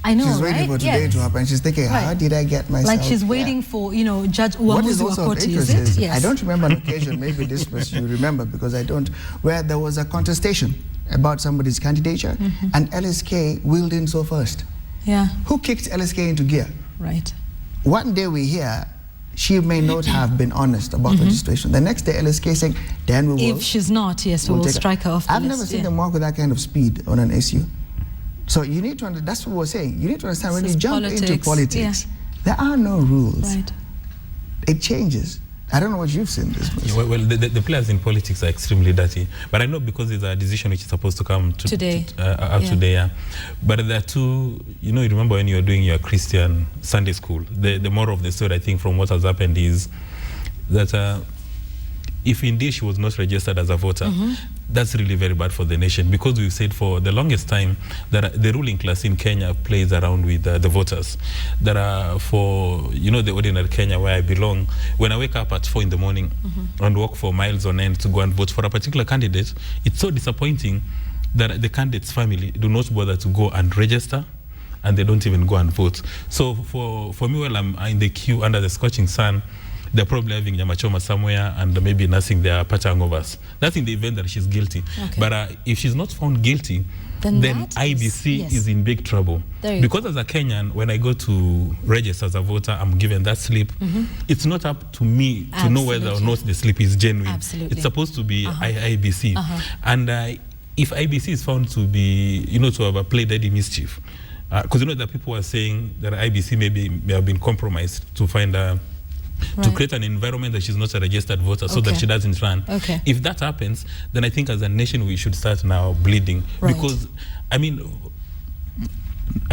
I know, she's waiting right? for today to happen. She's thinking, how did I get myself? Like she's waiting for, Judge Uamuzi Wakoti, is it? Yes. I don't remember an occasion, maybe this was you remember because I don't, where there was a contestation about somebody's candidature and LSK wheeled in so first. Yeah. Who kicked LSK into gear? Right. One day we hear she may not have been honest about registration. The next day LSK saying, then we will. If she's not, yes, we'll strike her off the I've list. never seen them walk with that kind of speed on an issue. So you need to, that's what we're saying. You need to understand when you jump into politics, there are no rules. Right. It changes. I don't know what you've seen this. Well, the players in politics are extremely dirty. But I know because it's a decision which is supposed to come today. Today. But there are two, you remember when you were doing your Christian Sunday school, the moral of the story, I think, from what has happened is that if indeed she was not registered as a voter, that's really very bad for the nation, because we've said for the longest time that the ruling class in Kenya plays around with the voters. That are for, the ordinary Kenya where I belong, when I wake up at 4 in the morning and walk for miles on end to go and vote for a particular candidate, it's so disappointing that the candidate's family do not bother to go and register, and they don't even go and vote. So for me, while I'm in the queue under the scorching sun, they're probably having Nyamachoma somewhere and maybe nursing their patchangovers. That's in the event that she's guilty. Okay. But if she's not found guilty, then IEBC is in big trouble. Because as a Kenyan, when I go to register as a voter, I'm given that slip. It's not up to me to know whether or not the slip is genuine. Absolutely. It's supposed to be IEBC. And if IEBC is found to be, to have played any mischief, because that people are saying that IEBC may have been compromised to find to create an environment that she's not a registered voter so that she doesn't run. If that happens, then I think as a nation we should start now bleeding. Because, I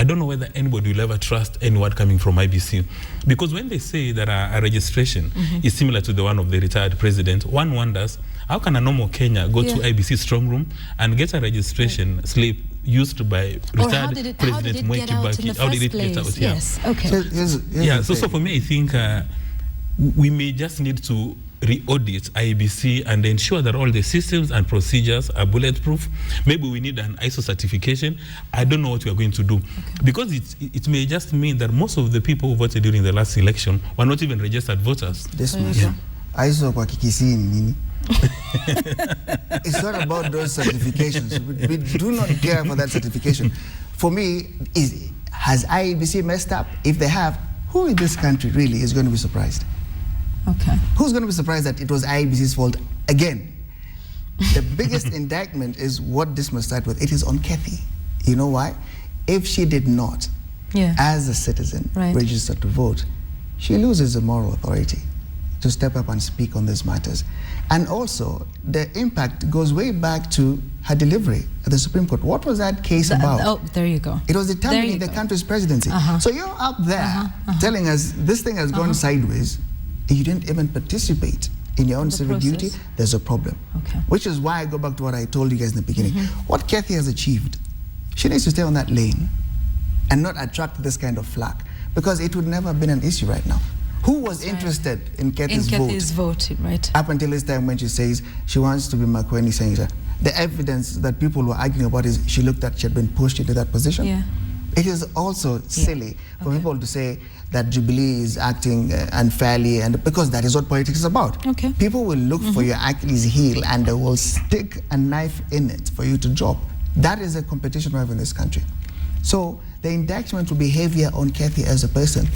don't know whether anybody will ever trust any word coming from IEBC. Because when they say that a registration is similar to the one of the retired president, one wonders, how can a normal Kenya go to IEBC strong room and get a registration slip used by retired President Mwai Kibaki? How did it get out? Yes, So for me, I think we may just need to re-audit IEBC and ensure that all the systems and procedures are bulletproof. Maybe we need an ISO certification. I don't know what we are going to do. Because it may just mean that most of the people who voted during the last election were not even registered voters. ISO kwa kikisini nini? It's not about those certifications. We do not care for that certification. For me, has IEBC messed up? If they have, who in this country really is going to be surprised? Who's going to be surprised that it was IEBC's fault again? The biggest indictment is what this must start with. It is on Kathy. You know why? If she did not, as a citizen, register to vote, she loses the moral authority to step up and speak on these matters. And also, the impact goes way back to her delivery at the Supreme Court. What was that case about? Oh, there you go. It was determining the country's presidency. So you're up there telling us this thing has gone sideways. You didn't even participate in your own civic duty. There's a problem. Which is why I go back to what I told you guys in the beginning. What Kathy has achieved, she needs to stay on that lane and not attract this kind of flack, because it would never have been an issue right now. Who was interested in Kathy's vote, right? Up until this time when she says she wants to be Makueni senator. The evidence that people were arguing about is she looked at, she had been pushed into that position. Yeah. It is also silly for people to say that Jubilee is acting unfairly, and because that is what politics is about. Okay. People will look for your Achilles heel and they will stick a knife in it for you to drop. That is a competition we have in this country. So the indictment will be heavier on Kathy as a person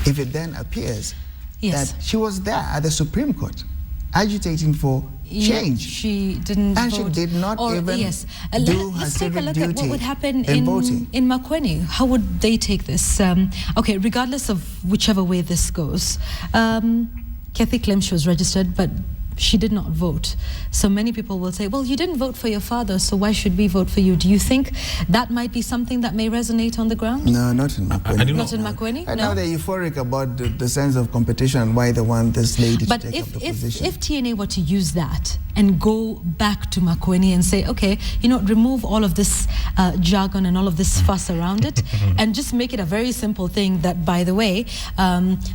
if it then appears that she was there at the Supreme Court agitating for change. She didn't and vote. She did not even do her Let's take a look duty at what would happen in voting. in Makueni. How would they take this? Okay, regardless of whichever way this goes, Kathy claims she was registered, but she did not vote. So many people will say, well, you didn't vote for your father, so why should we vote for you? Do you think that might be something that may resonate on the ground? No, not in Makueni. Not in Makueni? And now they're euphoric about the sense of competition and why they want this lady to take up the position. If TNA were to use that and go back to Makueni and say, okay, you know, remove all of this jargon and all of this fuss around it and just make it a very simple thing that, by the way,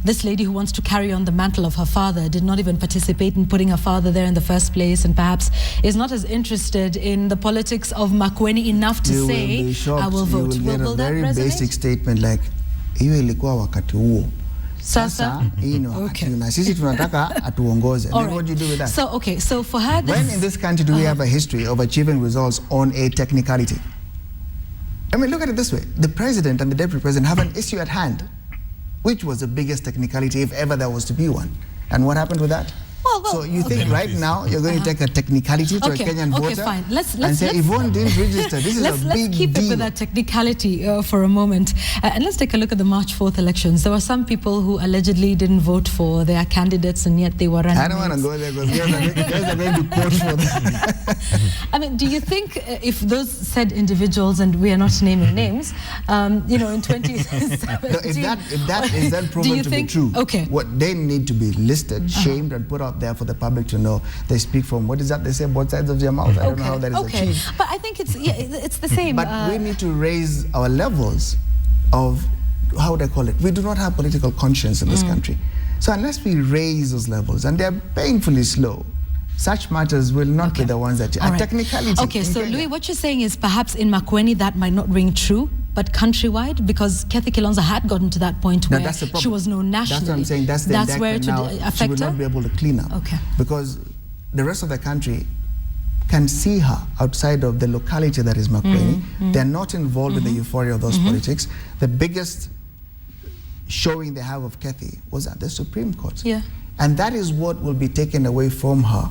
this lady who wants to carry on the mantle of her father did not even participate in putting her father there in the first place, and perhaps is not as interested in the politics of Makueni enough to say, I will vote. You will get a very basic statement like, hiyo ilikuwa wakati huo. Sasa, na sisi tunataka atuongoze. Then what do you do with that? So, okay, so for her... When in this country do we have a history of achieving results on a technicality? I mean, look at it this way. The president and the deputy president have an issue at hand. Which was the biggest technicality, if ever there was to be one? And what happened with that? So you think right now you're going to take a technicality to a Kenyan voter fine. Let's say Yvonne didn't register. This is a big deal. Let's keep it with that technicality for a moment. And let's take a look at the March 4th elections. There were some people who allegedly didn't vote for their candidates and yet they were running. I don't want to go there because guys are going to court for them. I mean, do you think if those said individuals, and we are not naming names, you know, in 2017... No, if that is then proven to be true, what they need to be listed, shamed and put out there for the public to know. They speak from, what is that they say, both sides of their mouth. I don't know how that is achieved. But I think it's the same. But we need to raise our levels of, how would I call it? We do not have political conscience in this country. So unless we raise those levels, and they're painfully slow, such matters will not be the ones that are technicality. Okay, so Louis, what you're saying is perhaps in Makueni that might not ring true, but countrywide, because Kathy Kilonzo had gotten to that point where she was known nationally. That's what I'm saying. That's the indictment where it now. Affect she will not be able to clean up. Because the rest of the country can see her outside of the locality that is Makueni. They're not involved in the euphoria of those politics. The biggest showing they have of Kathy was at the Supreme Court. And that is what will be taken away from her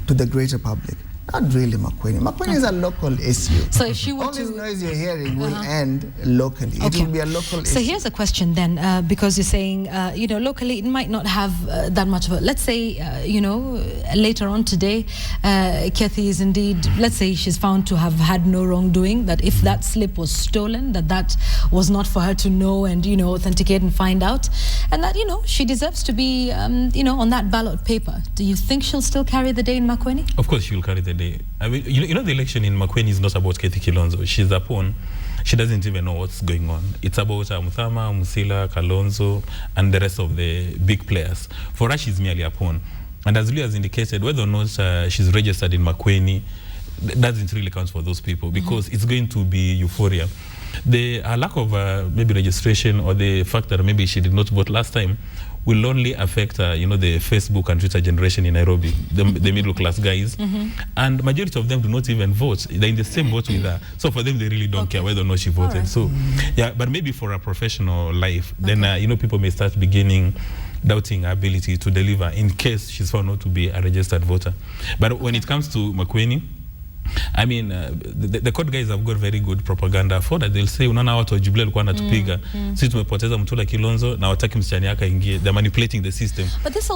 to the greater public. Not really Makueni. Makueni is a local issue. So if she were all this noise you're hearing will end locally. It will be a local issue. So here's a question then, because you're saying, you know, locally it might not have that much of a... Let's say, you know, later on today, Kathy is indeed, let's say she's found to have had no wrongdoing, that if that slip was stolen, that was not for her to know and, you know, authenticate and find out, and that, you know, she deserves to be, you know, on that ballot paper. Do you think she'll still carry the day in Makueni? Of course she will carry the day. I mean, you know, the election in Makueni is not about Kathy Kilonzo. She's a pawn. She doesn't even know what's going on. It's about Muthama, Musila, Kalonzo, and the rest of the big players. For her, she's merely a pawn. And as Lee has indicated, whether or not she's registered in Makueni, doesn't really count for those people, because it's going to be euphoria. The lack of maybe registration, or the fact that maybe she did not vote last time, will only affect, you know, the Facebook and Twitter generation in Nairobi, the middle class guys. And majority of them do not even vote. They're in the same boat with her. So for them, they really don't care whether or not she voted. So, yeah, but maybe for a professional life, then, you know, people may start beginning doubting her ability to deliver in case she's found not to be a registered voter. But when it comes to Makueni, I mean, the court guys have got very good propaganda for that. They'll say, unaona watu wa Jubilee walikuwa wanatupiga, sisi tumepoteza Mutula Kilonzo na wataki msichana yake ingie. They're manipulating the system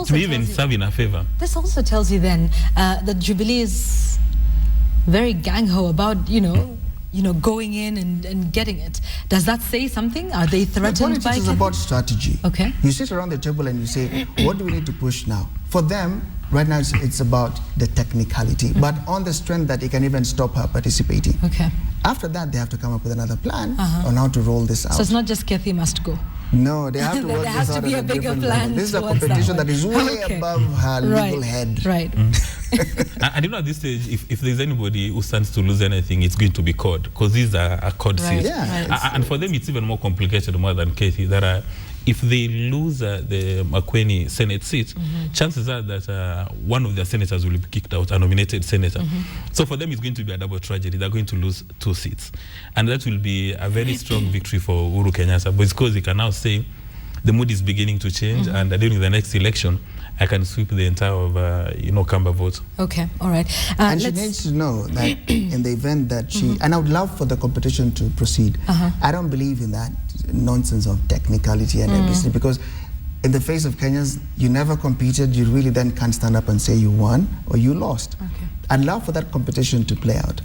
to even serve in a favor. This also tells you then that Jubilee is very gang-ho about, you know, going in and getting it. Does that say something? Are they threatened by... Politics is about strategy. Okay. You sit around the table and you say, what do we need to push now? For them, right now it's about the technicality, but on the strength that it can even stop her participating. Okay. After that, they have to come up with another plan on how to roll this out. So it's not just Kathy must go. No, they have to work There has this to out be at a bigger different plan level. This is a towards that competition one. that is way Okay. above her legal head. Right. And you know, at this stage, if there's anybody who stands to lose anything, it's going to be CORD, because these are CORD Right. seats. Yeah. Right. And for them, it's even more complicated more than Katie. That if they lose the Makueni Senate seat, chances are that one of their senators will be kicked out, a nominated senator. So for them, it's going to be a double tragedy. They're going to lose 2 seats. And that will be a very strong victory for Uhuru Kenyatta, but it's because he can now say the mood is beginning to change, and during the next election, I can sweep the entire of, Kamba vote. Okay, all right. And she let's- needs to know that in the event that she, and I would love for the competition to proceed. I don't believe in that nonsense of technicality and everything, because in the face of Kenyans, you never competed, you really then can't stand up and say you won or you lost. Okay. I'd love for that competition to play out.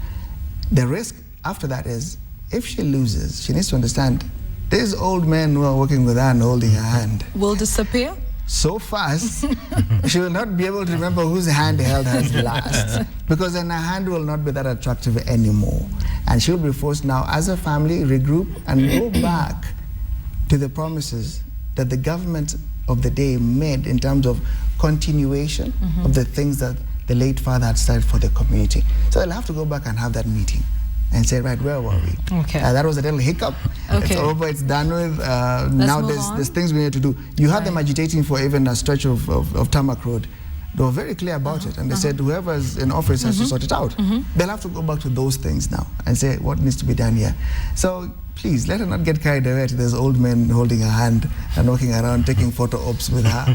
The risk after that is, if she loses, she needs to understand these old men who are working with her and holding her hand will disappear? so fast, she will not be able to remember whose hand held her last, because then her hand will not be that attractive anymore. And she'll be forced now, as a family, regroup and go back to the promises that the government of the day made in terms of continuation of the things that the late father had started for the community. So they'll have to go back and have that meeting and say, right, where were we? Okay. That was a little hiccup. Okay. It's over, it's done with. Now move there's, on. there's things we need to do. You had them Right. agitating for even a stretch of tarmac road. They were very clear about it, and they said whoever's in office has to sort it out. They'll have to go back to those things now and say what needs to be done here. So please, let her not get carried away. There's old men holding her hand and walking around taking photo ops with her.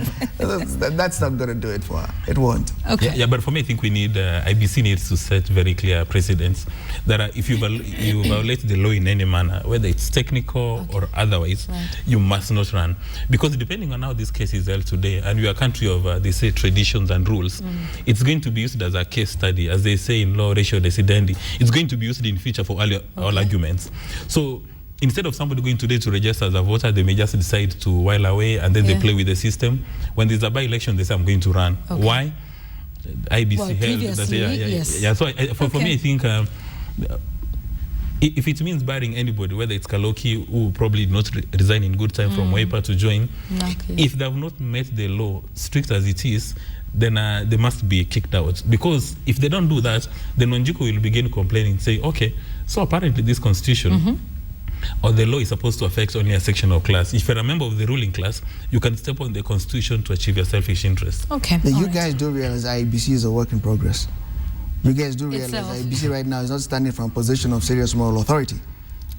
That's not going to do it for her. It won't. Okay. Yeah, but for me, I think we need, IBC needs to set very clear precedents that if you violate the law in any manner, whether it's technical or otherwise, you must not run. Because depending on how this case is held today, and we are a country of, they say, traditions and rules, it's going to be used as a case study, as they say in law, ratio decidendi. It's going to be used in future for all arguments. So instead of somebody going today to register as a voter, they may just decide to while away, and then they play with the system. When there's a by-election, they say, I'm going to run. Okay. Why? IBC Well, held that. previously, yes. Yeah. So for me, Okay. I think if it means barring anybody, whether it's Kaloki, who probably did not resign in good time from Wiper to join, if they have not met the law, strict as it is, then they must be kicked out. Because if they don't do that, then Wanjiku will begin complaining, say, okay, so apparently this constitution or the law is supposed to affect only a section of class. If you're a member of the ruling class, you can step on the constitution to achieve your selfish interest. Okay. But all you right. guys do realize IBC is a work in progress. You guys do realize Itself. IBC right now is not standing from a position of serious moral authority.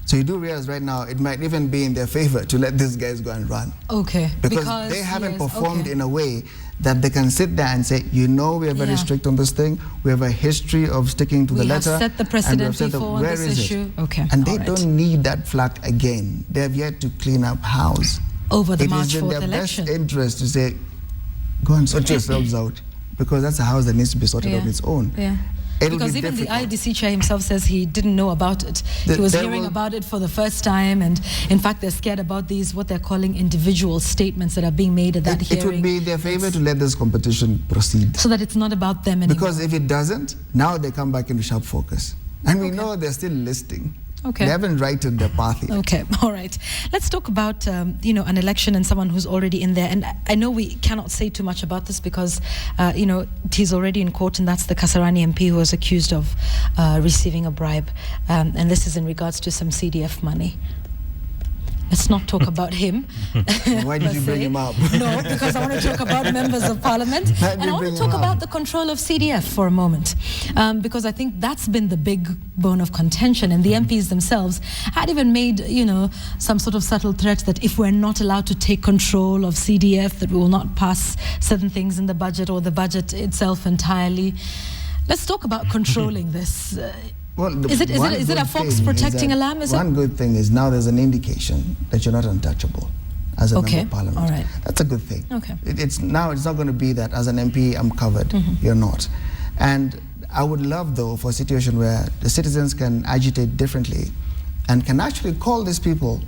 So you do realize right now it might even be in their favor to let these guys go and run. Okay. Because they haven't yes, performed okay. in a way that they can sit there and say, we are very strict on this thing. We have a history of sticking to the We have letter. set the and we precedent have set the- before on where this is it? issue. Okay, And they all right. don't need that flack again. They have yet to clean up house. Over the It March is in 4th their election. best interest to say, go and sort yourselves out. Because that's a house that needs to be sorted on its own. Yeah. It'll Because be even difficult. the IDC chair himself says he didn't know about it. He was There hearing will- about it for the first time, and in fact they're scared about these, what they're calling individual statements that are being made at that It hearing. would be their favor to let this competition proceed. So that it's not about them anymore. Because if it doesn't, now they come back into sharp focus. And we know they're still listing. Okay. They haven't righted their path yet. Okay, all right. Let's talk about an election and someone who's already in there. And I know we cannot say too much about this because he's already in court, and that's the Kasarani MP who was accused of receiving a bribe. And this is in regards to some CDF money. Let's not talk about him. Why did you bring him up? No, because I want to talk about members of parliament. Why did And I you want to bring talk him up? about the control of CDF for a moment. Because I think that's been the big bone of contention. And the MPs themselves had even made, some sort of subtle threat that if we're not allowed to take control of CDF, that we will not pass certain things in the budget or the budget itself entirely. Let's talk about controlling this. Well, Is it one a good fox thing protecting is a that lamb, is it? One good thing is now there's an indication that you're not untouchable as a Okay, member of parliament. all right. That's a good thing. Okay. It's not going to be that as an MP I'm covered. You're not. And I would love, though, for a situation where the citizens can agitate differently and can actually call these people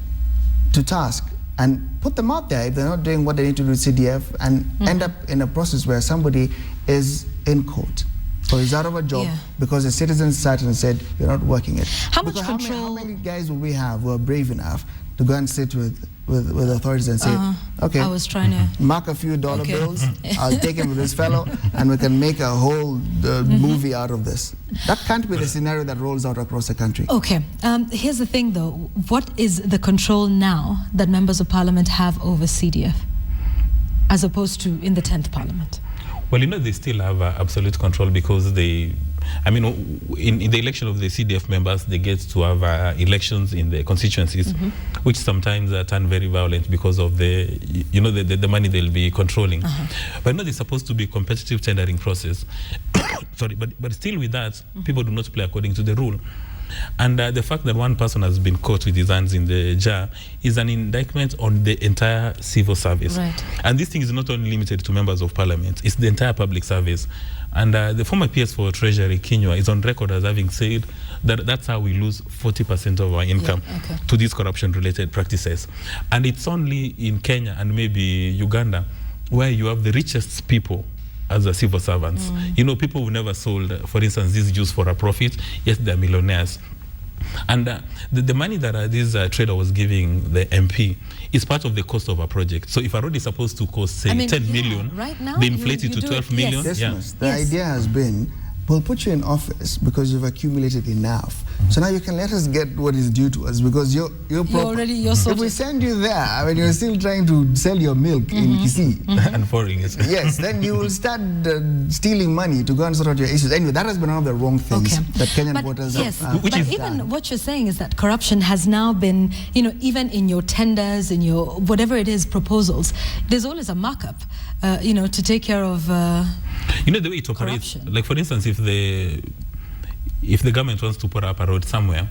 to task and put them out there if they're not doing what they need to do with CDF, and end up in a process where somebody is in court or is out of a job because the citizens sat and said, you're not working it. How much Because control- How many guys will we have who are brave enough to go and sit with authorities and say, okay, I was trying to mark a few dollar bills, I'll take him with this fellow, and we can make a whole movie out of this. That can't be the scenario that rolls out across the country. Okay. Here's the thing, though. What is the control now that members of parliament have over CDF, as opposed to in the 10th parliament? Well, they still have absolute control because in the election of the CDF members, they get to have elections in the constituencies, which sometimes turn very violent because of the money they'll be controlling. But there's supposed to be a competitive tendering process. Sorry, but still with that, people do not play according to the rule. And the fact that one person has been caught with his hands in the jar is an indictment on the entire civil service. Right. And this thing is not only limited to members of parliament, it's the entire public service. And the former PS for Treasury, Kinyua, is on record as having said that that's how we lose 40% of our income to these corruption-related practices. And it's only in Kenya and maybe Uganda where you have the richest people as a civil servants. People who never sold, for instance, this juice for a profit, yes, they're millionaires. And the money that this trader was giving the MP is part of the cost of a project. So if a road is supposed to cost, say, 10 million, right now, they inflate it to 12 million. Yes. The idea has been, we'll put you in office because you've accumulated enough. So now you can let us get what is due to us because you're already If we send you there, when you're still trying to sell your milk in Kisii, and pouring it. Yes, then you will start stealing money to go and sort out your issues. Anyway, that has been one of the wrong things that Kenyan voters have. But even what you're saying is that corruption has now been, even in your tenders, in your whatever it is, proposals, there's always a markup, to take care of the way it operates. Corruption. Like, for instance, if the government wants to put up a road somewhere,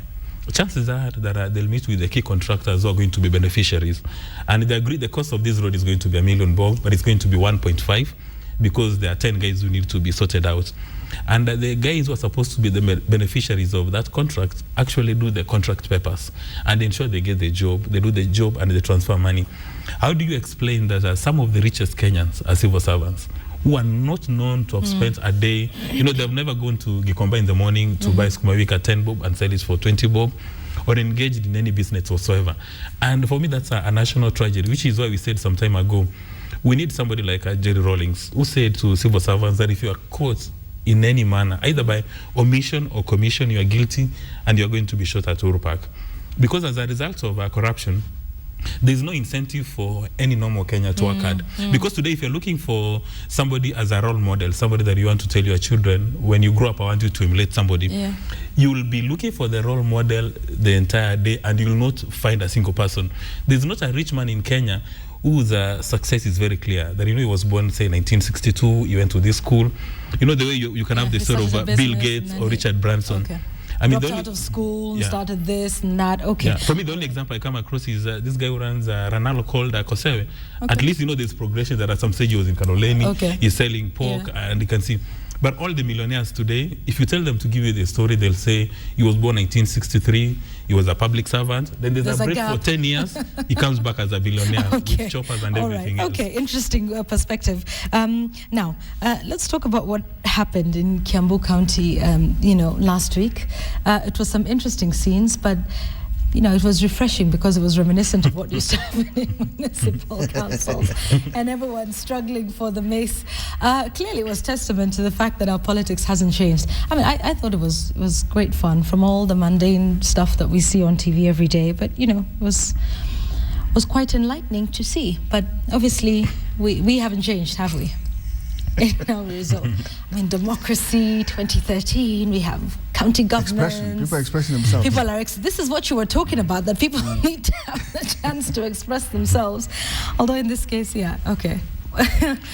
chances are that they'll meet with the key contractors who are going to be beneficiaries. And they agree the cost of this road is going to be $1 million, but it's going to be 1.5 because there are 10 guys who need to be sorted out. And the guys who are supposed to be the beneficiaries of that contract actually do the contract papers and ensure they get the job, they do the job and they transfer money. How do you explain that some of the richest Kenyans are civil servants who are not known to have spent a day, they've never gone to Gikomba in the morning to buy Sukuma Wiki at 10 bob and sell it for 20 bob, or engaged in any business whatsoever? And for me, that's a national tragedy, which is why we said some time ago, we need somebody like Jerry Rawlings, who said to civil servants that if you are caught in any manner, either by omission or commission, you are guilty and you are going to be shot at Uhuru Park. Because as a result of corruption, there's no incentive for any normal Kenya to work hard. Because today, if you're looking for somebody as a role model, somebody that you want to tell your children, when you grow up, I want you to emulate somebody, you will be looking for the role model the entire day and you will not find a single person. There's not a rich man in Kenya whose success is very clear. That, he was born, say, 1962, he went to this school. The way you can have the story of Bill Gates or Richard Branson. Dropped out of school, started this and that. For me, the only example I come across is this guy who runs Ranalo called Kosewe. At least, there's progression. There are some stage he was in Kaloleni. He's selling pork and you can see. But all the millionaires today, if you tell them to give you the story, they'll say he was born 1963, he was a public servant. Then there's a break for 10 years. He comes back as a billionaire with choppers and everything else. Okay, interesting perspective. Now, let's talk about what happened in Kiambu County, last week. It was some interesting scenes, but it was refreshing because it was reminiscent of what used to happen in municipal councils and everyone struggling for the mace. Clearly, it was testament to the fact that our politics hasn't changed. I mean, I thought it was great fun from all the mundane stuff that we see on TV every day, but, it was quite enlightening to see. But obviously, we haven't changed, have we? In our result. I mean, democracy, 2013, we have county governments. People are expressing themselves. This is what you were talking about, that people need to have the chance to express themselves. Although in this case, okay.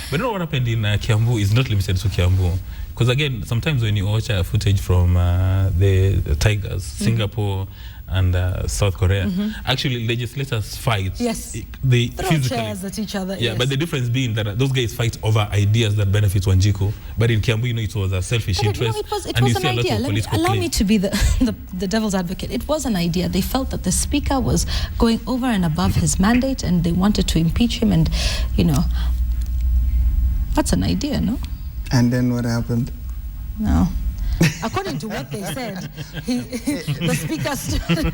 But what happened in Kiambu is not limited to Kiambu. Because again, sometimes when you watch footage from the Tigers, Singapore, and South Korea, actually legislators fight. Yes. They throw physically chairs at each other. Yeah, but the difference being that those guys fight over ideas that benefit Wanjiku. But in Kiambu, it was a selfish interest. It was an idea. Allow me to be the devil's advocate. It was an idea. They felt that the speaker was going over and above his mandate, and they wanted to impeach him. And that's an idea, no? And then what happened? No. according to what they said, the speaker stood.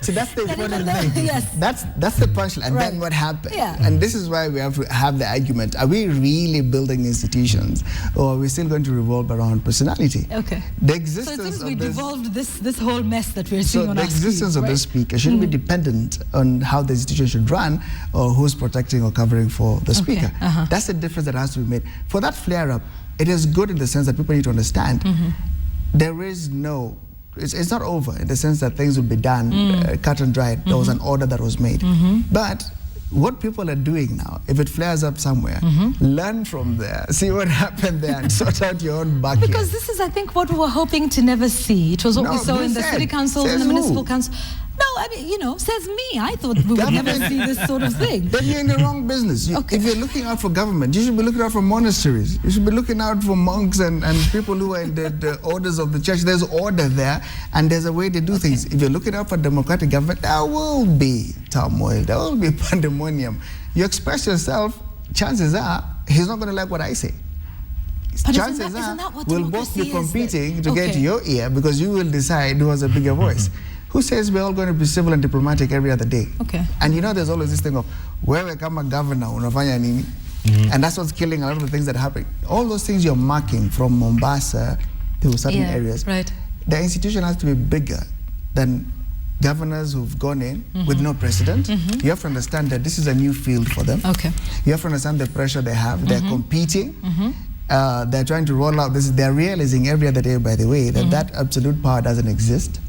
So that's the important thing. Yes. That's the punchline. And Right. then what happened? Yeah. And this is why we have to have the argument. Are we really building institutions, or are we still going to revolve around personality? Okay. The So it existence seems we of this, devolved this whole mess that we're so seeing on the our existence screens, of right? the speaker shouldn't be dependent on how the institution should run or who's protecting or covering for the speaker. That's the difference that has to be made. For that flare-up, it is good in the sense that people need to understand there is no, it's not over in the sense that things will be done cut and dried. There was an order that was made. But what people are doing now, if it flares up somewhere, learn from there, see what happened there, and sort out your own backyard. Because this is, I think, what we were hoping to never see. It was what No, we saw who in the said? city councils and Says the who? municipal council. No, I mean, says me. I thought we would never see this sort of thing. Then you're in the wrong business. Okay. If you're looking out for government, you should be looking out for monasteries. You should be looking out for monks and people who are in the orders of the church. There's order there, and there's a way to do things. If you're looking out for democratic government, there will be turmoil. There will be pandemonium. You express yourself, chances are he's not going to like what I say. But Chances isn't that what we'll both be democracy is? competing to get Okay. your ear because you will decide who has a bigger voice. Who says we're all going to be civil and diplomatic every other day? Okay. And there's always this thing of, wewe kama governor unafanya nini? And that's what's killing a lot of the things that happen. All those things you're marking from Mombasa to certain areas. Right. The institution has to be bigger than governors who've gone in with no precedent. You have to understand that this is a new field for them. Okay. You have to understand the pressure they have. They're competing. They're trying to roll out this. They're realizing every other day, by the way, that that absolute power doesn't exist.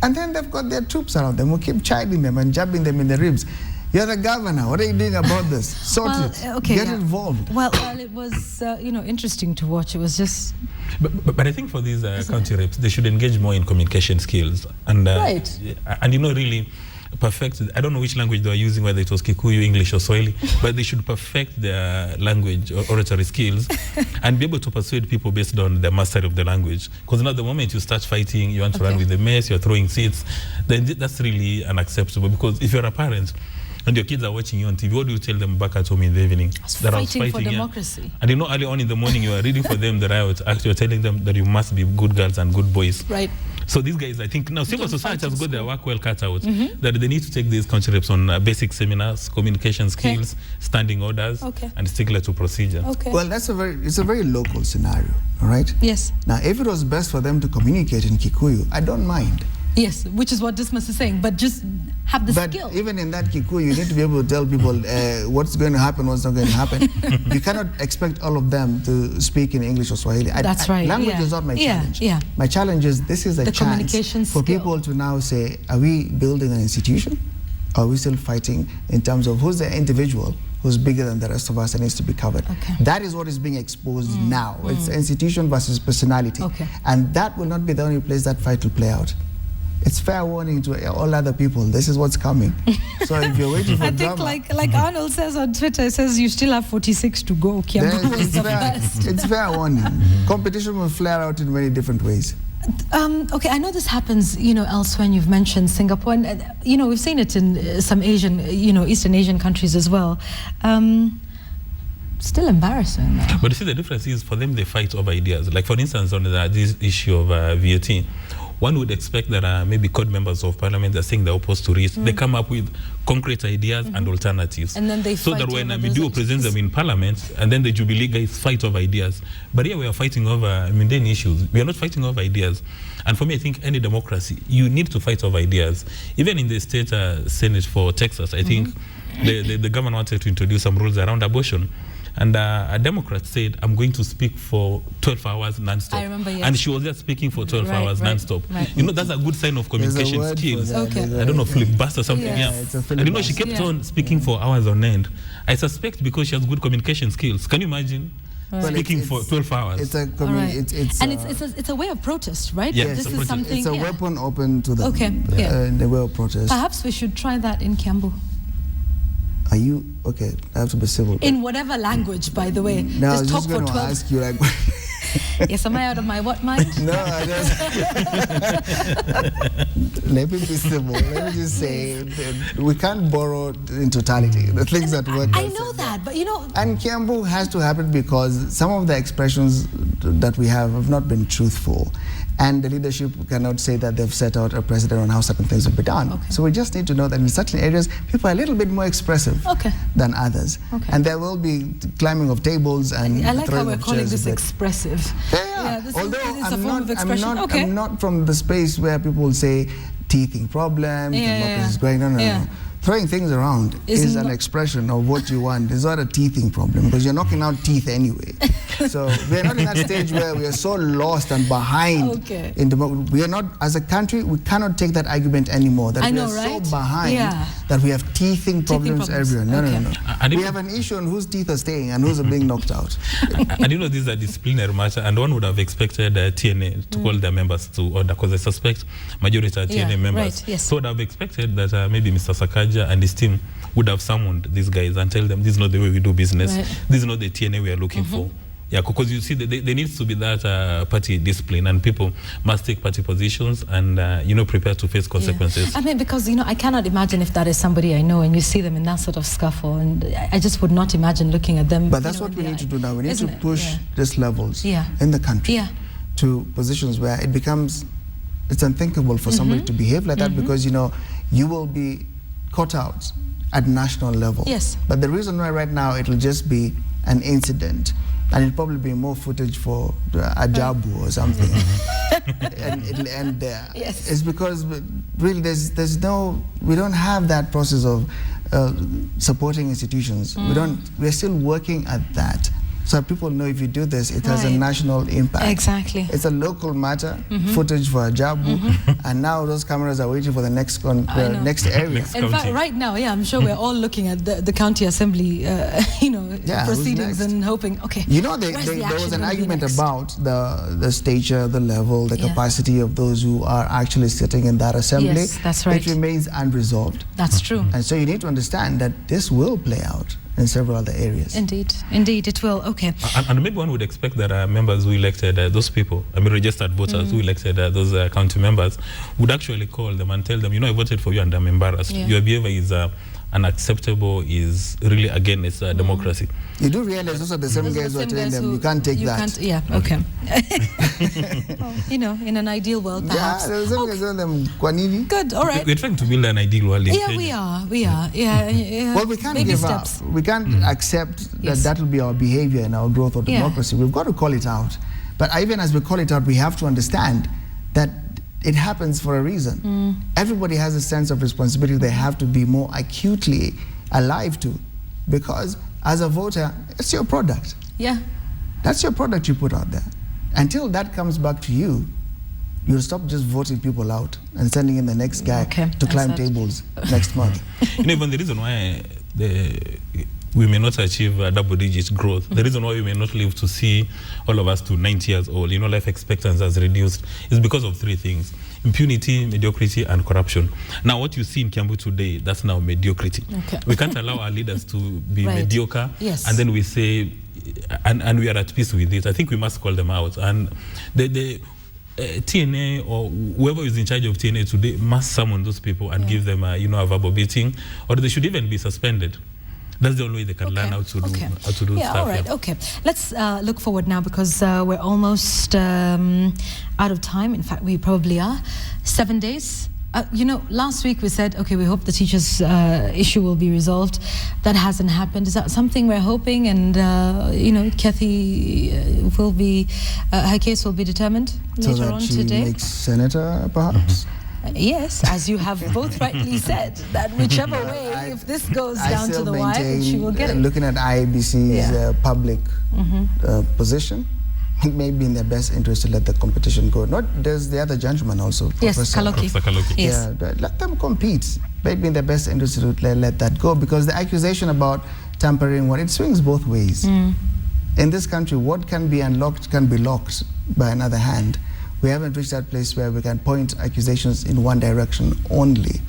And then they've got their troops around them who keep chiding them and jabbing them in the ribs. You're the governor. What are you doing about this? Sort it. Okay, Get involved. Well, it was interesting to watch. It was just But I think for these county reps, they should engage more in communication skills and Right. and really perfect. I don't know which language they were using, whether it was Kikuyu, English, or Swahili, but they should perfect their language or oratory skills and be able to persuade people based on the mastery of the language. Because now the moment you start fighting, you want to run with the mess, you're throwing seats, then that's really unacceptable. Because if you're a parent and your kids are watching you on TV, what do you tell them back at home in the evening? That I was fighting for yeah. democracy. And early on in the morning, you are reading for them the riot. Actually, you're telling them that you must be good girls and good boys. Right. So these guys, I think now civil society has got their work well cut out. That they need to take these country reps on basic seminars, communication skills, standing orders, and stickler to procedure. Okay. Well, it's a very local scenario, all right? Yes. Now, if it was best for them to communicate in Kikuyu, I don't mind. Yes, which is what Dismas is saying, but just have the skill. But even in that Kikuyu, you need to be able to tell people what's going to happen, what's not going to happen. You cannot expect all of them to speak in English or Swahili. That's right. Language yeah. is not my challenge. Yeah. My challenge is this is a The chance communication for skill. people to now say, are we building an institution? Or are we still fighting in terms of who's the individual who's bigger than the rest of us and needs to be covered? Okay. That is what is being exposed now. It's institution versus personality. Okay. And that will not be the only place that fight will play out. It's fair warning to all other people. This is what's coming. So if you're waiting for I think drama, like Arnold says on Twitter, it says you still have 46 to go. Kiambu then was the first. it's fair warning. Competition will flare out in many different ways. Okay, I know this happens, elsewhere, and you've mentioned Singapore, and we've seen it in some Asian, Eastern Asian countries as well. Still embarrassing. Though. But you see, the difference is for them, they fight over ideas. Like, for instance, on this issue of VAT, one would expect that maybe CORD members of parliament are saying they're opposed to risk. They come up with concrete ideas and alternatives. And then they so fight that when over Miduo presents them in parliament, and then the Jubilee guys fight over ideas. But here we are fighting over mundane issues. We are not fighting over ideas. And for me, I think any democracy, you need to fight over ideas. Even in the state Senate for Texas, I think the government wanted to introduce some rules around abortion. And a Democrat said, I'm going to speak for 12 hours non-stop. I remember, yes. And she was just speaking for 12 hours non-stop. Right. That's a good sign of communication There's a word skills. for that. Okay. I don't know, filibuster or something. Yes. Yeah. It's a And she filibuster. kept on speaking for hours on end. I suspect because she has good communication skills. Can you imagine speaking for 12 hours? It's a All right. it's and it's a way of protest, right? Yes, This it's a is protest. something. it's a weapon open to them. Okay, yeah. The way of protest. Perhaps we should try that in Kiambu. Are you okay? I have to be civil. In whatever language, by the way. No, I was just talk just for going to 12. ask you like. Yes, am I out of my what mind? No, I just let me be civil. Let me just say that we can't borrow in totality the things that work. I know that, but And Kiambu has to happen because some of the expressions that we have not been truthful. And the leadership cannot say that they've set out a precedent on how certain things will be done. Okay. So we just need to know that in certain areas, people are a little bit more expressive than others. Okay. And there will be climbing of tables and I like how throwing we're of calling chairs, this but- expressive. Yeah. This Although is a form of expression. I'm not from the space where people say teething problems, democracy is going. No. Throwing things around is an expression of what you want. It's not a teething problem because you're knocking out teeth anyway. So we're not in that stage where we are so lost and behind in democracy. We are not, as a country, we cannot take that argument anymore. That we are so behind that we have teething problems everywhere. No. We have an issue on whose teeth are staying and who's being knocked out. And you know, this is a disciplinary matter, and one would have expected TNA to call their members to order, because I suspect majority are TNA members. Right, yes. So would have expected that maybe Mr. Sakaja and his team would have summoned these guys and tell them, this is not the way we do business. This is not the TNA we are looking for. Yeah, because you see, there needs to be that party discipline, and people must take party positions and, prepare to face consequences. I mean, because, I cannot imagine if that is somebody I know and you see them in that sort of scuffle, and I just would not imagine looking at them. But that's what we need to do now. We need to push these levels in the country to positions where it's unthinkable for somebody to behave like that, because, you will be caught out at national level. Yes. But the reason why right now it will just be an incident, and it'll probably be more footage for Ajabu or something, and it'll end there. Yes. It's because really we don't have that process of supporting institutions. We're still working at that. So people know if you do this, it has a national impact. Exactly. It's a local matter, footage for Ajabu, and now those cameras are waiting for the next area. In fact, right now, I'm sure we're all looking at the county assembly, proceedings and hoping, there was an argument about the stature, the level, the capacity of those who are actually sitting in that assembly. Yes, that's right. It remains unresolved. That's true. And so you need to understand that this will play out in several other areas. Indeed, it will. Okay. And maybe one would expect that members who elected those people, registered voters who elected those county members, would actually call them and tell them, I voted for you and I'm embarrassed. Your behavior is unacceptable, is really against democracy. You do realize those are the same guys who are telling them, you can't take that. In an ideal world, perhaps. Yeah, the same guys telling them, Kwanini. Good, all right. We're trying to build an ideal world in Kenya. We are. Yeah. Well, we can't Baby give steps. up. We can't accept that will be our behavior in our growth of democracy. We've got to call it out. But even as we call it out, we have to understand that it happens for a reason. Everybody has a sense of responsibility they have to be more acutely alive to, because as a voter, it's your product. Yeah. That's your product you put out there. Until that comes back to you, you'll stop just voting people out and sending in the next guy to climb tables next month. Even the reason why we may not achieve double-digit growth, the reason why we may not live to see all of us to 90 years old, life expectancy has reduced, is because of three things: impunity, mediocrity, and corruption. Now, what you see in Kiambu today, that's now mediocrity. We can't allow our leaders to be mediocre, and then we say, and we are at peace with it. I think we must call them out. And the TNA or whoever is in charge of TNA today must summon those people and give them a verbal beating, or they should even be suspended. That's the only way they can learn how to do stuff. All right. Okay. Let's look forward now, because we're almost out of time. In fact, we probably are. 7 days. Last week we said, we hope the teachers' issue will be resolved. That hasn't happened. Is that something we're hoping? And Kathy will be, her case will be determined later on today. So that she makes senator, perhaps. Yes, as you have both rightly said, that whichever way, if this goes down to the wire, she will get it. Looking at IEBC's public position, it may be in their best interest to let the competition go. There's the other gentleman also. Yes, Kaloki. Yes. Let them compete. Maybe in their best interest to let that go, because the accusation about tampering, it swings both ways. In this country, what can be unlocked can be locked by another hand. We haven't reached that place where we can point accusations in one direction only.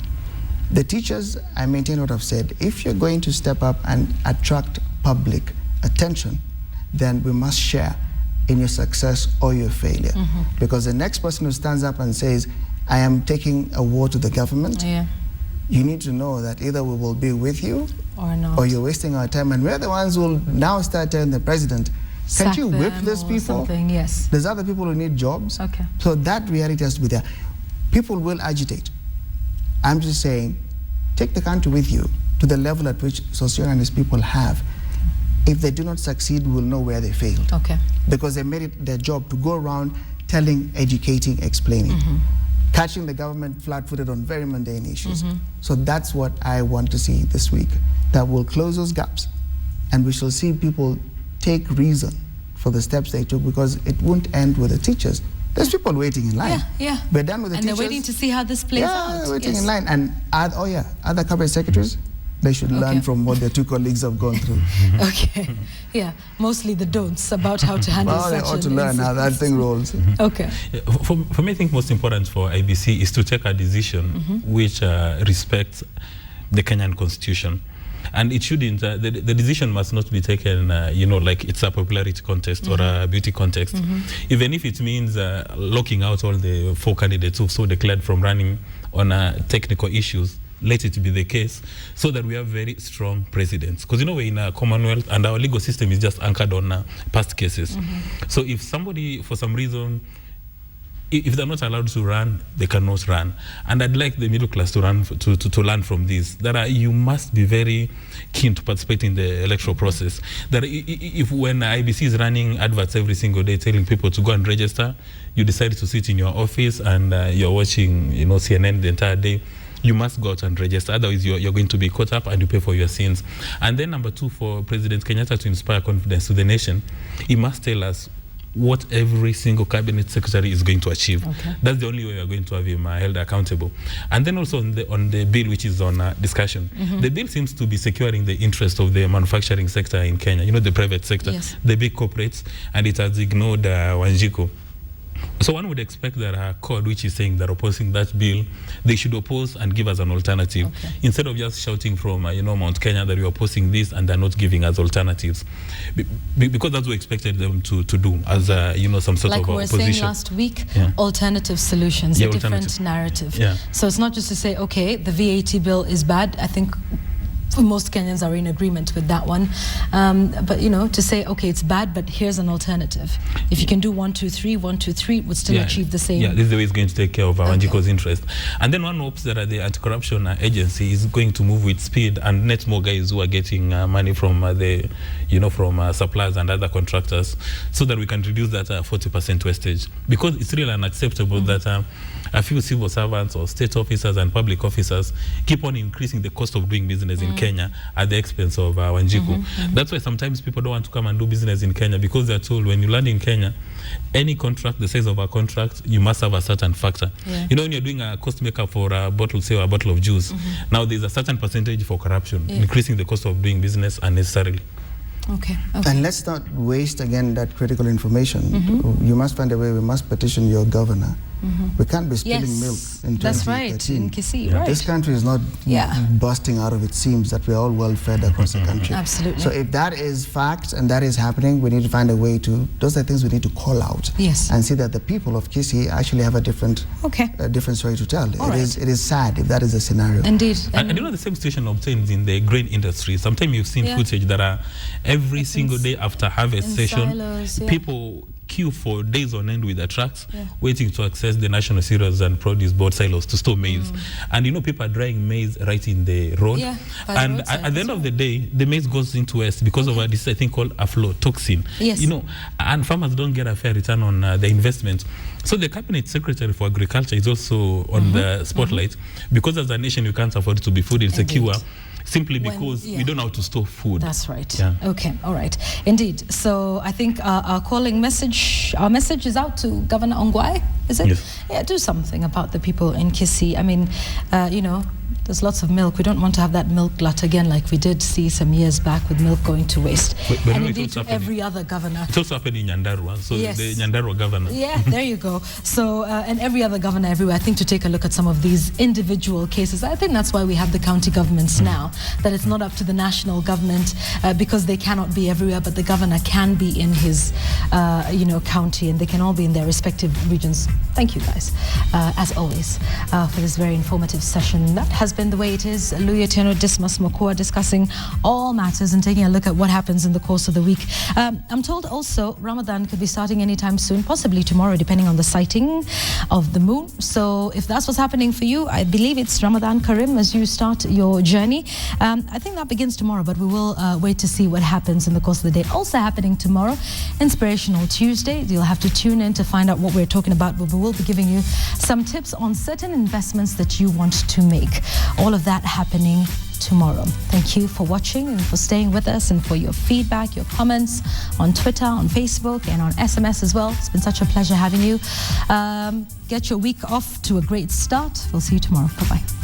The teachers, I maintain what I've said. If you're going to step up and attract public attention, then we must share in your success or your failure. Because the next person who stands up and says, I am taking a war to the government, you need to know that either we will be with you or not, or you're wasting our time. And we're the ones who will now start telling the president, Can't you whip them those or people? something, yes. There's other people who need jobs. Okay. So that reality has to be there. People will agitate. I'm just saying, take the country with you to the level at which Sosiro and his people have. If they do not succeed, we'll know where they failed. Okay. Because they made it their job to go around telling, educating, explaining, catching the government flat-footed on very mundane issues. So that's what I want to see this week, that will close those gaps, and we shall see people take reason for the steps they took, because it won't end with the teachers. There's people waiting in line. Yeah. We're done with the teachers. And they're waiting to see how this plays out. Yeah, they're waiting in line. And other cabinet secretaries, they should learn from what their two colleagues have gone through. Okay. Yeah. Mostly the don'ts about how to handle Well, they such ought to an learn how that thing rolls. Okay. For me, I think most important for IBC is to take a decision which respects the Kenyan constitution. And it shouldn't, the decision must not be taken, like it's a popularity contest or a beauty contest. Even if it means locking out all the 4 candidates who've so declared from running on technical issues, let it be the case, so that we have very strong presidents. Because we're in a Commonwealth and our legal system is just anchored on past cases. So if somebody, for some reason, if they're not allowed to run, they cannot run. And I'd like the middle class to run to learn from this. That you must be very keen to participate in the electoral process. That if when IBC is running adverts every single day telling people to go and register, you decide to sit in your office and you're watching CNN the entire day, you must go out and register. Otherwise, you're going to be caught up and you pay for your sins. And then number 2, for President Kenyatta to inspire confidence to the nation, he must tell us what every single cabinet secretary is going to achieve. Okay. That's the only way we are going to have him held accountable. And then also on the bill which is on discussion, the bill seems to be securing the interest of the manufacturing sector in Kenya, the private sector, the big corporates, and it has ignored Wanjiku. So one would expect that our CORD, which is saying they're opposing that bill, they should oppose and give us an alternative, instead of just shouting from Mount Kenya that we're opposing this and they're not giving us alternatives, because that's what we expected them to do as some sort of opposition. Like we were saying last week, alternative solutions, a different narrative. So it's not just to say, okay, the VAT bill is bad. I think most Kenyans are in agreement with that one, but to say, okay, it's bad, but here's an alternative. If you can do 1, 2, 3, 1, 2, 3, would still achieve the same. Yeah, this is the way it's going to take care of Wanjiko's interest. And then one hopes that the anti-corruption agency is going to move with speed and net more guys who are getting money from from suppliers and other contractors, so that we can reduce that 40% wastage. Because it's really unacceptable that a few civil servants or state officers and public officers keep on increasing the cost of doing business in Kenya at the expense of Wanjiku. That's why sometimes people don't want to come and do business in Kenya, because they're told when you land in Kenya, any contract, the size of a contract, you must have a certain factor. When you're doing a cost maker for a bottle, say a bottle of juice, now there's a certain percentage for corruption, increasing the cost of doing business unnecessarily. Okay. And let's not waste again that critical information. You must find a way. We must petition your governor. We can't be spilling milk in 2013. That's right, in Kisii, right. This country is not busting out of its seams, that we're all well fed across the country. Absolutely. So if that is fact and that is happening, we need to find a way to, those are things we need to call out. And see that the people of Kisii actually have a different story to tell. It is sad if that is the scenario. Indeed. And the same situation obtains in the grain industry. Sometimes you've seen footage that are every single day after harvest session, silos, people queue for days on end with the trucks, waiting to access the national cereals and produce board silos to store maize. And people are drying maize right in the road. And at the end of the day, the maize goes into waste because of this thing called aflatoxin. And farmers don't get a fair return on the investment. So the Cabinet Secretary for Agriculture is also on the spotlight, because as a nation we can't afford to be food insecure. Simply because we don't know how to store food. That's right. Okay, all right. Indeed. So I think our message is out to Governor Ongwae, is it? Yeah, do something about the people in Kisii. I mean, there's lots of milk. We don't want to have that milk glut again, like we did see some years back with milk going to waste. But and indeed to every other governor. It's also happened in Nyandarua, so the Nyandarua governor. Yeah, there you go. So, and every other governor everywhere, I think, to take a look at some of these individual cases. I think that's why we have the county governments now, that it's not up to the national government, because they cannot be everywhere, but the governor can be in his, county, and they can all be in their respective regions. Thank you, guys, as always, for this very informative session. That has been been the way it is. Luya Teno, Dismas Mokua discussing all matters and taking a look at what happens in the course of the week. I'm told also Ramadan could be starting anytime soon, possibly tomorrow, depending on the sighting of the moon. So if that's what's happening for you, I believe it's Ramadan Karim as you start your journey. I think that begins tomorrow, but we will wait to see what happens in the course of the day. Also happening tomorrow, Inspirational Tuesday. You'll have to tune in to find out what we're talking about, but we will be giving you some tips on certain investments that you want to make. All of that happening tomorrow. Thank you for watching and for staying with us and for your feedback, your comments on Twitter, on Facebook and on SMS as well. It's been such a pleasure having you. Get your week off to a great start. We'll see you tomorrow. Bye-bye.